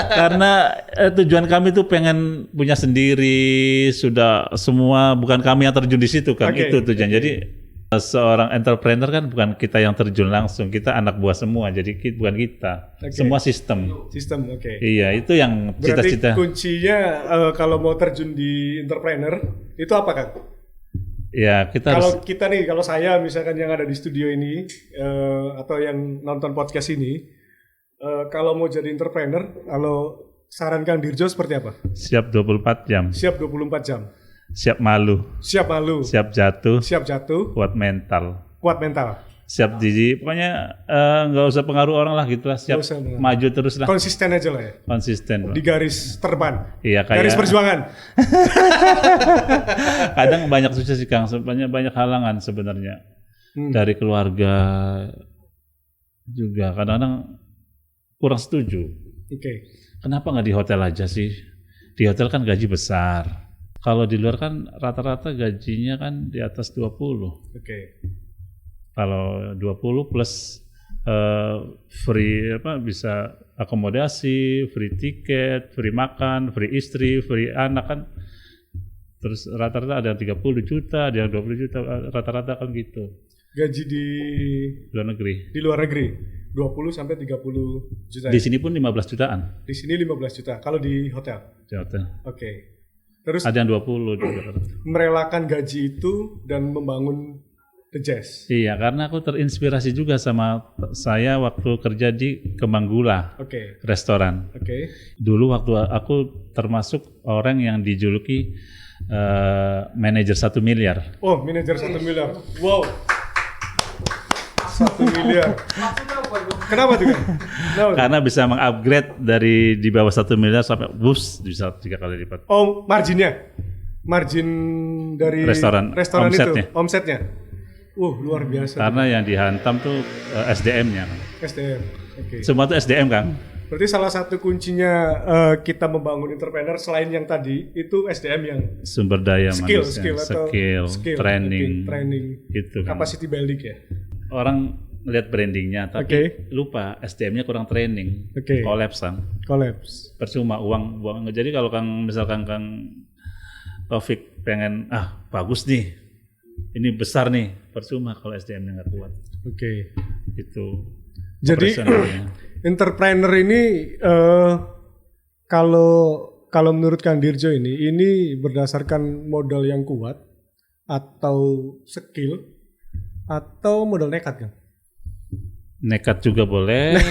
karena tujuan kami tuh pengen punya sendiri, sudah semua bukan kami yang terjun di situ Kang. Itu tujuan. Jadi seorang entrepreneur kan bukan kita yang terjun langsung, kita anak buah semua, jadi bukan kita, semua sistem. Iya, itu yang cita-cita. Berarti kuncinya kalau mau terjun di entrepreneur itu apa Kang? Ya kalau saya misalkan yang ada di studio ini atau yang nonton podcast ini, kalau mau jadi entrepreneur, kalau saran Kang Dirjo seperti apa? Siap 24 jam. Siap malu. Siap jatuh. Kuat mental. Siap jijik. Pokoknya nggak usah pengaruh orang lah gitu lah. Siap maju terus lah. Konsisten aja lah ya. Konsisten. Di garis terdepan. Iya, garis perjuangan. Kadang banyak sukses sih Kang. Banyak halangan sebenarnya. Dari keluarga juga. Kadang-kadang kurang setuju. Kenapa nggak di hotel aja sih? Di hotel kan gaji besar. Kalau di luar kan rata-rata gajinya kan di atas 20. Kalau 20 plus free bisa akomodasi, free tiket, free makan, free istri, free anak kan. Terus rata-rata ada 30 juta, ada yang 20 juta, rata-rata kan gitu. Gaji di luar negeri. Di luar negeri 20 sampai 30 juta. Di sini pun 15 jutaan. Di sini 15 juta. Kalau di hotel. Di hotel. Terus ada yang 20 juga. Merelakan gaji itu dan membangun The Jazz. Iya, karena aku terinspirasi juga sama saya waktu kerja di Kemanggula, restoran. Dulu waktu aku termasuk orang yang dijuluki manajer 1 miliar. Oh, manajer 1 miliar. Wow. 1 miliar. Kenapa tuh kan? Karena bisa mengupgrade dari di bawah 1 miliar sampai bisa 3 kali lipat. Oh, marginnya? Margin dari restoran omsetnya? Luar biasa. Karena yang dihantam tuh SDM-nya. SDM, Semua tuh SDM Kang. Berarti salah satu kuncinya kita membangun entrepreneur selain yang tadi itu SDM yang sumber daya skill, manusia, skill, training, gitu, capacity building ya. Orang lihat brandingnya tapi lupa SDM-nya kurang training, kolaps. Percuma uang. Jadi kalau misalkan Kang Taufik pengen bagus nih, ini besar nih, percuma kalau SDM-nya nggak kuat. Itu. Jadi entrepreneur ini kalau menurut Kang Dirjo ini berdasarkan modal yang kuat atau skill atau modal nekat Kang? Nekat juga boleh.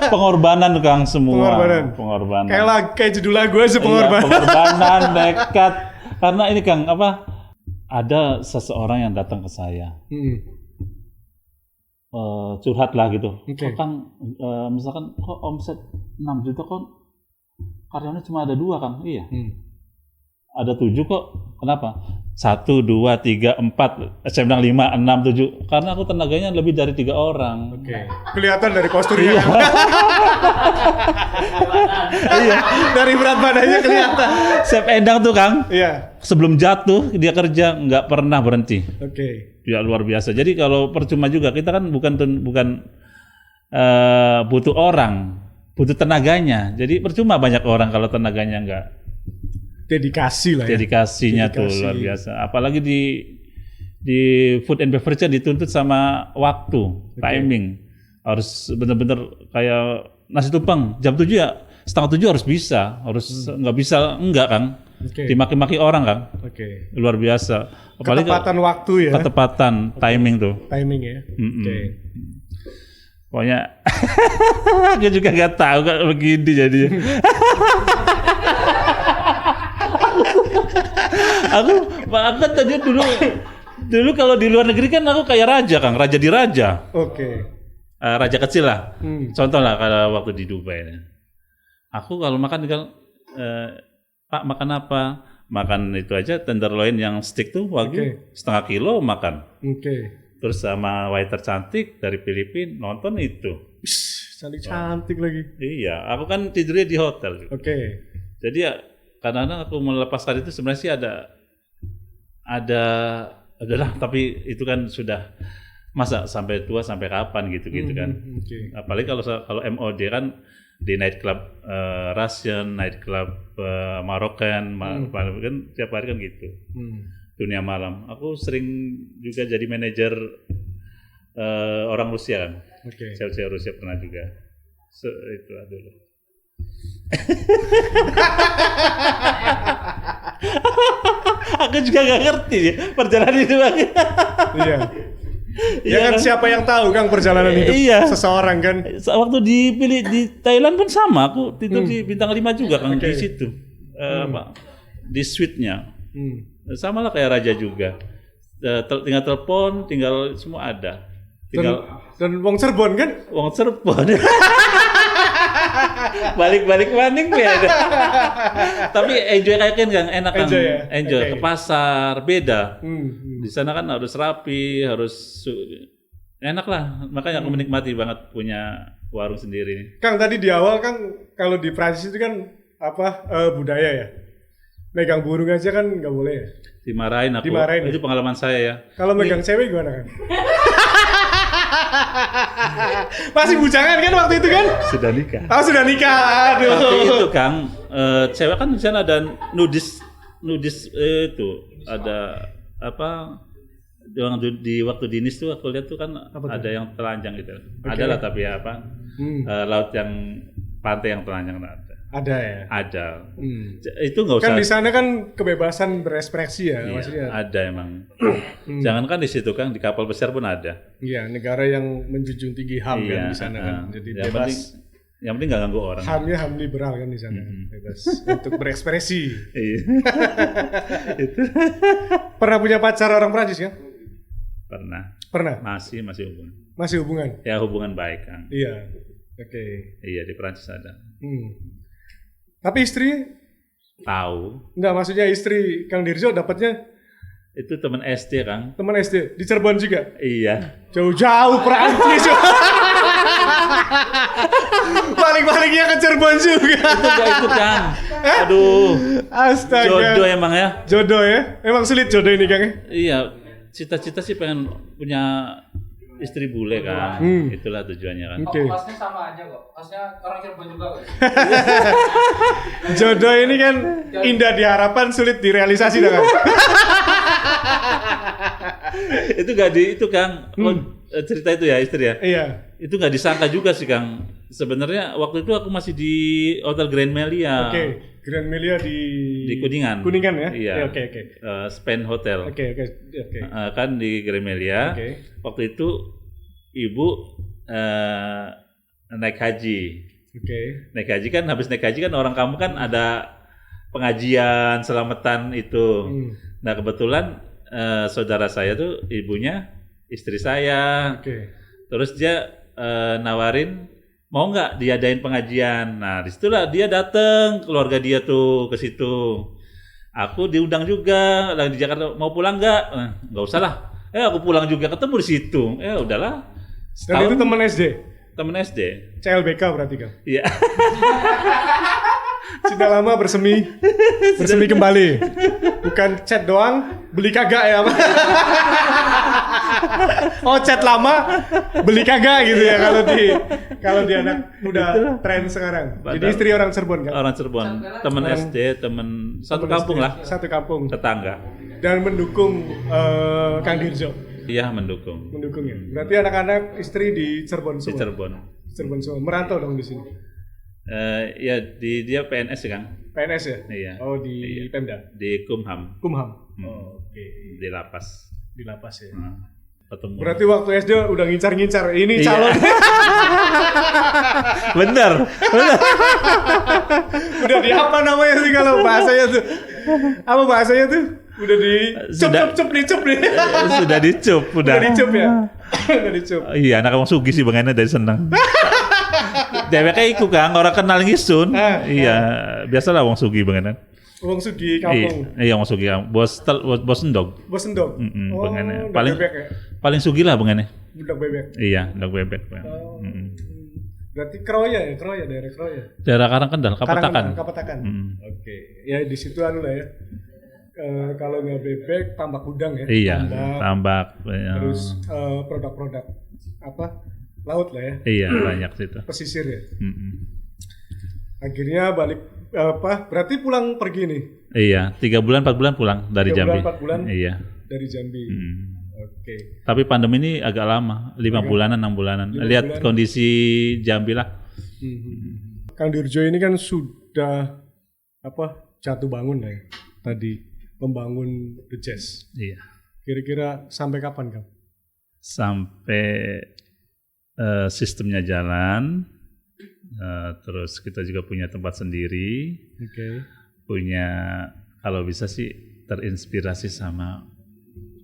Pengorbanan Kang semua. Pengorbanan. Kayak judul lagu aja pengorbanan. Pengorbanan, nekat. Karena ini Kang ada seseorang yang datang ke saya. Curhat lah gitu. Oke. Kok Kang, misalkan kok omset 6 juta kok karyawannya cuma ada 2 Kang? Iya. Ada 7 kok. Kenapa? 1, 2, 3, 4. Saya bilang 5, 6, 7. Karena aku tenaganya lebih dari 3 orang. Oke. Kelihatan dari posturnya. Iya. Dari berat badannya kelihatan. Chef Endang tuh Kang, Iya. sebelum jatuh dia kerja nggak pernah berhenti. Oke. Ya luar biasa. Jadi kalau percuma juga kita kan bukan butuh orang, butuh tenaganya. Jadi percuma banyak orang kalau tenaganya nggak. Dedikasi lah ya. Dedikasinya tuh Dedikasi. luar biasa. Apalagi di food and beverage dituntut sama waktu, timing. Harus benar-benar kayak nasi tumpeng jam 7 ya 6:30 harus bisa, harus nggak bisa enggak Kang. Oke. Dimaki-maki orang Kang. Oke. Luar biasa. Apalagi Ketepatan waktu ya. ketepatan timing tuh. Timing ya. Oke. Pokoknya aku juga nggak tahu kalau begini jadinya. aku kan tadi dulu kalau di luar negeri kan aku kayak raja Kang, raja di raja. Oke. Raja kecil lah. Hmm. Contoh lah kalau waktu di Dubai. Aku kalau makan tinggal Pak makan apa? Makan itu aja tenderloin yang stick tuh wagyu setengah kilo makan. Oke. Terus sama waiter cantik dari Filipina nonton itu. Cantik lagi. Iya, aku kan tidurnya di hotel. Oke. Jadi ya kadang-kadang aku melepaskan itu sebenarnya sih adalah tapi itu kan sudah masa sampai tua sampai kapan gitu kan. Oke. Apalagi kalau MOD kan di night club Russian, night club Maroccan, kan tiap hari kan gitu. Dunia malam. Aku sering juga jadi manajer orang Rusia kan. Oke. Cewek Rusia pernah juga. Itu dulu. Aku juga gak ngerti ya perjalanan hidup aku. Iya. Ya Iya kan kan? siapa yang tahu Kang perjalanan hidup Iya. seseorang kan. Waktu dipilih di Thailand pun sama, aku tidur di bintang 5 juga Kang di situ. Di suite-nya. Sama lah kayak raja juga. Tinggal telepon, tinggal semua ada. Tinggal Dan wong Cirebon kan? uang Cirebon. Balik-balik maning beda. Tapi enjoy kayak kan enak kan. Enjoy ya? Enjoy Oke. ke pasar beda. Hmm. Di sana kan harus rapi, harus enak lah. Makanya aku menikmati banget punya warung sendiri. Kang tadi di awal Kang kalau di Prancis itu kan apa budaya ya. Megang burung aja kan nggak boleh ya. Dimarahin aku. Dimarahin ya? Itu pengalaman saya ya. Kalau megang cewek gimana Kang? Masih bujangan kan waktu itu kan? Sudah nikah. Oh sudah nikah, aduh. Tapi itu Kang, cewek kan di sana ada nudis itu ada apa? Di waktu dinis tuh aku lihat tuh kan ada yang telanjang gitu. Ada lah tapi apa? Laut yang pantai yang telanjang ada. Ada ya. Ada. Itu nggak usah. Kan di sana kan kebebasan berekspresi ya, Iya, maksudnya. ada emang. Jangan kan di situ Kang, di kapal besar pun ada. Iya, negara yang menjunjung tinggi HAM kan di sana kan. Jadi yang bebas. yang penting nggak ganggu orang. HAM-nya HAM liberal kan di sana. Bebas untuk berekspresi. Iya. Itu Pernah punya pacar orang Prancis kan? pernah. Pernah. Masih hubungan. Masih hubungan? Ya hubungan baik Kang. Iya. Oke. Iya di Perancis ada. Tapi istri Tahu. enggak, maksudnya istri Kang Dirjo dapatnya Itu teman SD Kang. teman SD di Cirebon juga. Iya. Jauh-jauh Prancis. Balik-baliknya ke Cirebon juga. Itu Kang. Aduh. Astaga. Jodoh emang ya. Jodoh ya. Emang sulit jodoh ini Kang ya? Iya. Cita-cita sih pengen punya istri bule Kang. Itulah tujuannya kan. Oke. Kelasnya sama aja kok. Kelasnya orang Cirebon juga kok. Jodoh ini kan indah diharapkan, sulit direalisasi dah Kang. Itu gak itu Kang. Cerita itu ya istri ya. Iya. Itu nggak disangka juga sih Kang. Sebenarnya waktu itu aku masih di Hotel Grand Melia. Oke. Grand Melia di Kuningan. Kuningan ya? Iya. Oke. Span Hotel. Oke. Kan di Grand Melia. Oke. Waktu itu ibu naik haji. Oke. Naik haji kan habis naik haji kan orang kamu kan ada pengajian selamatan itu. Nah kebetulan saudara saya tuh ibunya istri saya. Oke. Terus dia nawarin mau nggak diadain pengajian. Nah disitulah dia datang, keluarga dia tuh ke situ. Aku diundang juga, lagi di Jakarta, mau pulang nggak? Nggak usah lah. Aku pulang juga, ketemu di situ. Udahlah. Dan itu teman SD. Temen SD. CLBK berarti kan. Iya. Cinta lama bersemi kembali. Bukan chat doang, beli kagak ya. Oh, chat lama, beli kagak gitu ya kalau di anak muda tren sekarang. Jadi istri orang Cirebon kan? Orang Cirebon, temen SD, temen satu kampung SD, lah. Satu kampung. Tetangga. Dan mendukung Kang Dirjo. Iya mendukung. Mendukungnya. Berarti anak-anak istri di Cirebon Di semua. Cirebon. Cirebon semua. Merantau dong di sini. Ya dia PNS ya Kang. PNS ya? Iya. Oh di Pemda. Di Kumham. Kumham. Oh, Oke. di lapas. Di lapas ya. Ketemu. Berarti waktu SD udah ngincar-ngincar. Ini Iya. calon. Bener. Udah di apa namanya sih kalau bahasanya tuh? Apa bahasanya tuh? Udah di cup nih. Sudah dicup, Udah dicup ya? Udah dicup. Iya, anak kamu sugi sih bangana dari senang. Deweke iku Kang, orang kenal ngisun. Iya, biasalah wong sugi bangana. Wong Sugi kampung. Iya, wong sugi bos endog. Bos endog. Bangana. Paling bebek ya? Paling sugi lah bangana. Budak bebek. Iya, endog bebek. Bang. Berarti Kroya ya, daerah Kroya. Daerah Karangkendal, Kapetakan. Kapetakan. Oke. Ya di situ anu lah ya. Kalau nggak bebek, tambak udang ya. Iya, tambak. Terus produk-produk apa? Laut lah ya. Iya, banyak situ. Pesisir ya. Akhirnya balik berarti pulang pergi nih. Iya, 3 bulan 4 bulan pulang dari 3 Jambi. bulan 4 bulan Iya. dari Jambi. Oke. Tapi pandemi ini agak lama, 5 bulanan, 6 bulanan. 5 Lihat bulan. kondisi Jambi lah. Kang Dirjo ini kan sudah jatuh bangun lah ya. Tadi membangun The Jazz. Iya. Kira-kira sampai kapan, Kang? Sampai sistemnya jalan. Terus kita juga punya tempat sendiri. Oke. Punya, kalau bisa sih terinspirasi sama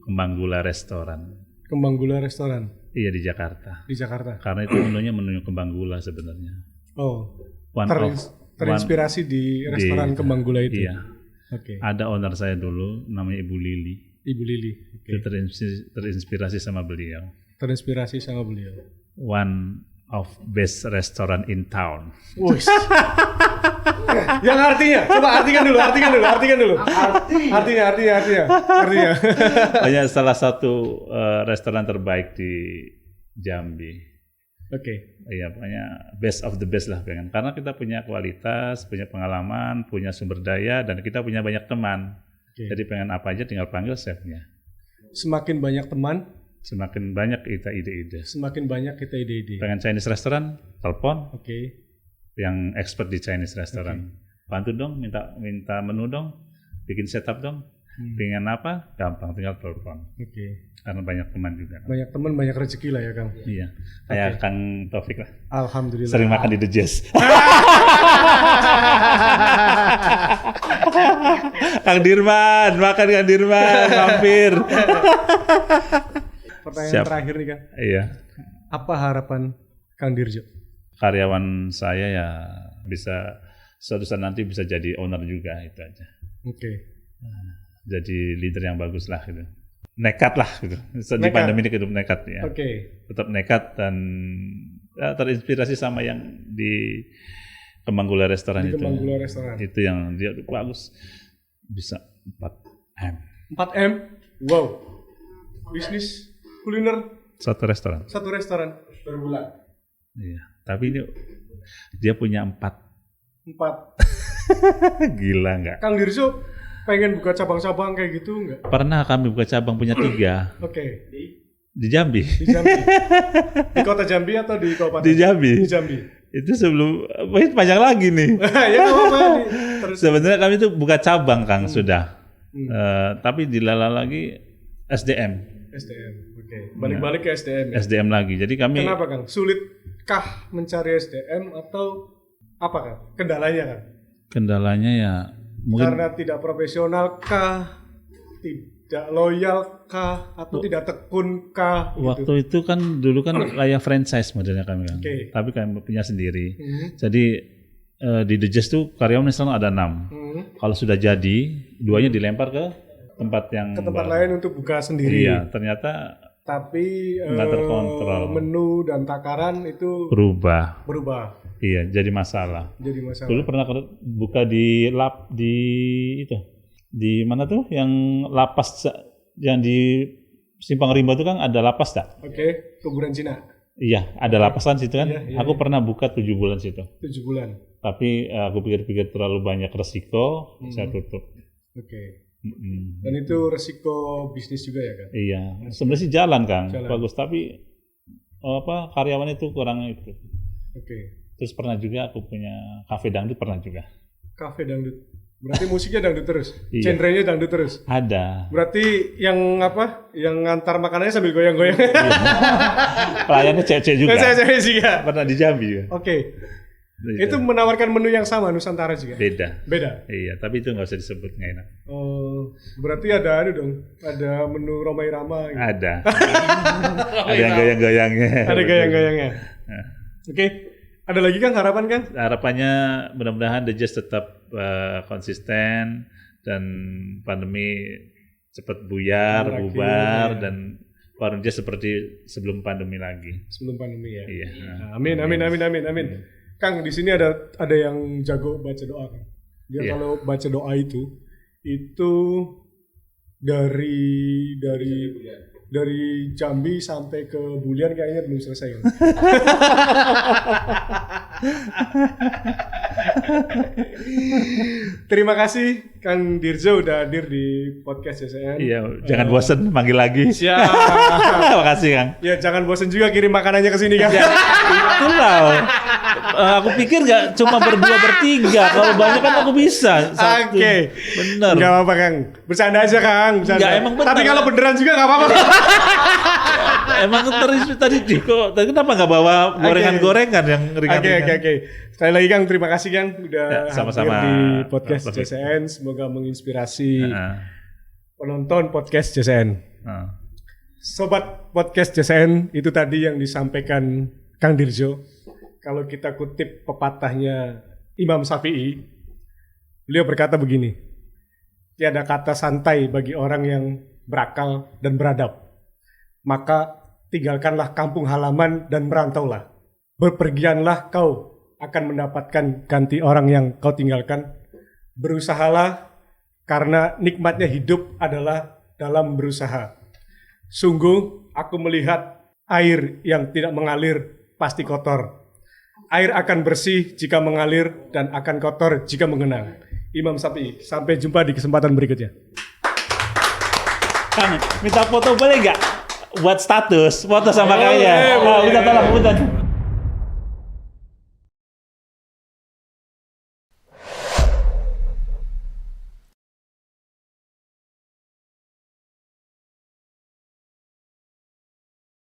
Kembang Gula Restoran. Kembang Gula Restoran Iya di Jakarta. di Jakarta. Karena itu menu Kembang Gula sebenarnya. Oh. One Terinspirasi di restoran Kembang Gula itu. Iya. Oke. Ada owner saya dulu namanya Ibu Lili. Ibu Lili. Oke. Itu terinspirasi sama beliau. Terinspirasi sama beliau. One of best restaurant in town. Wih. Yang artinya, coba artikan dulu. Artinya. Banyak salah satu restoran terbaik di Jambi. Oke. Iya, pokoknya best of the best lah pengen. Karena kita punya kualitas, punya pengalaman, punya sumber daya, dan kita punya banyak teman. Oke. Jadi pengen apa aja tinggal panggil chefnya. Semakin banyak teman, Semakin banyak kita ide-ide. semakin banyak kita ide-ide. Pengen Chinese restaurant, telepon Oke. yang expert di Chinese restaurant. Bantu dong, minta menu dong, bikin setup dong. Pengen apa? Gampang, tinggal telepon. Oke. Karena banyak teman juga. Banyak teman, banyak rezeki lah ya, Kang. Iya, kayak Kang Taufik lah. Alhamdulillah. Sering makan di The Jazz. Kang Dirman, mampir. Pertanyaan Siap. terakhir nih, Kang. Iya. Apa harapan Kang Dirjo? Karyawan saya ya bisa suatu saat nanti bisa jadi owner juga, itu aja. Oke. Jadi leader yang bagus lah gitu. Nekat lah gitu. Di Nekat. pandemi ini hidup nekat ya. Oke. Tetap nekat dan ya, terinspirasi sama yang di Kembang Gula Restoran Di itu. Kembang Gula Restoran. Itu yang dia bagus. Bisa 4M. 4M. Wow. Bisnis kuliner Satu restoran. satu restoran per bulan. Iya. Tapi ini dia punya 4. 4. Gila nggak? Kang Dirjo pengen buka cabang-cabang kayak gitu enggak? Pernah kami buka cabang punya 3 Oke. di Jambi. Di Jambi. Di kota Jambi atau di kabupaten? Di Jambi. Di Jambi. Itu sebelum panjang lagi nih. Ya nggak apa-apa nih. Terus. Sebenarnya kami itu buka cabang Kang sudah. Tapi dilala lagi SDM. Oke. Balik-balik ke SDM. Ya? SDM lagi. Jadi kami Kenapa, Kang? Sulitkah mencari SDM atau apa, Kang? Kendalanya, Kang? kendalanya ya mungkin Karena tidak profesional kah? tidak loyal kah atau tidak tekun kah? Gitu. Waktu itu kan dulu kan kayak franchise modelnya kami kan. Oke. Tapi kami punya sendiri. Jadi di The Jazz tuh karyawan misalnya ada 6. Kalau sudah jadi, 2-nya dilempar ke tempat yang Ke tempat lain untuk buka sendiri. Iya, ternyata Tapi nggak terkontrol. menu dan takaran itu berubah. Iya, jadi masalah. Jadi masalah. Dulu pernah buka di itu. Di mana tuh yang lapas yang di Simpang Rimba itu kan ada lapas tak? Oke, kuburan Cina. Iya, ada lapasan situ kan. Iya, Aku pernah buka 7 bulan situ. 7 bulan. Tapi aku pikir-pikir terlalu banyak resiko, saya tutup. Oke. Dan itu resiko bisnis juga ya kan? Iya, sebenarnya sih jalan Kang, Jalan. bagus. Tapi karyawan itu kurang itu. Oke. Terus pernah juga aku punya kafe dangdut pernah juga. Kafe dangdut. Berarti musiknya dangdut terus? Iya. Genrenya dangdut terus? Ada. Berarti yang apa? Yang ngantar makanannya sambil goyang-goyang? Pelayannya cewek juga. Saya juga. Pernah di Jambi juga. Oke. Itu menawarkan menu yang sama Nusantara juga? Beda. Iya, tapi itu nggak usah disebut, nggak enak. Oh, berarti ada dong. Ada menu Roma Irama. Gitu. Ada. Ada yang goyang-goyangnya. Ada goyang-goyangnya. Oke. Ada lagi Kang harapan Kang? Harapannya mudah-mudahan The Jazz tetap konsisten dan pandemi cepat bubar dan warung jazz seperti sebelum pandemi lagi. Sebelum pandemi ya. Iya. Amin. Kang, di sini ada yang jago baca doa Kang. Dia kalau baca doa itu dari Jambi sampai ke Bulian kayaknya belum selesai. Kan? Terima kasih Kang Dirjo udah hadir di podcast JSN. Iya, jangan bosan manggil lagi. Siap. Makasih Kang. Ya jangan bosan juga kirim makanannya ke sini Kang. Itulah. Aku pikir nggak cuma berdua bertiga. Kalau banyak kan aku bisa. Oke. Bener. Gak apa-apa Kang. Bercanda aja Kang. Bercanda. Nggak, emang bener. Tapi kalau beneran juga gak apa-apa. Emang tadi kenapa nggak bawa gorengan-gorengan yang ringan-ringan? Oke. Sekali lagi Kang, terima kasih Kang udah sama-sama hadir di podcast JSN. Semoga menginspirasi penonton podcast JSN. Sobat podcast JSN, itu tadi yang disampaikan Kang Dirjo. Kalau kita kutip pepatahnya Imam Syafi'i, beliau berkata begini, tiada kata santai bagi orang yang berakal dan beradab. Maka tinggalkanlah kampung halaman dan merantaulah. Berpergianlah kau akan mendapatkan ganti orang yang kau tinggalkan. Berusahalah karena nikmatnya hidup adalah dalam berusaha. Sungguh aku melihat air yang tidak mengalir pasti kotor. Air akan bersih jika mengalir dan akan kotor jika mengenang. Imam Syafi'i. Sampai jumpa di kesempatan berikutnya. Kang, minta foto boleh nggak? Buat status, foto sama kaya. Minta tolong,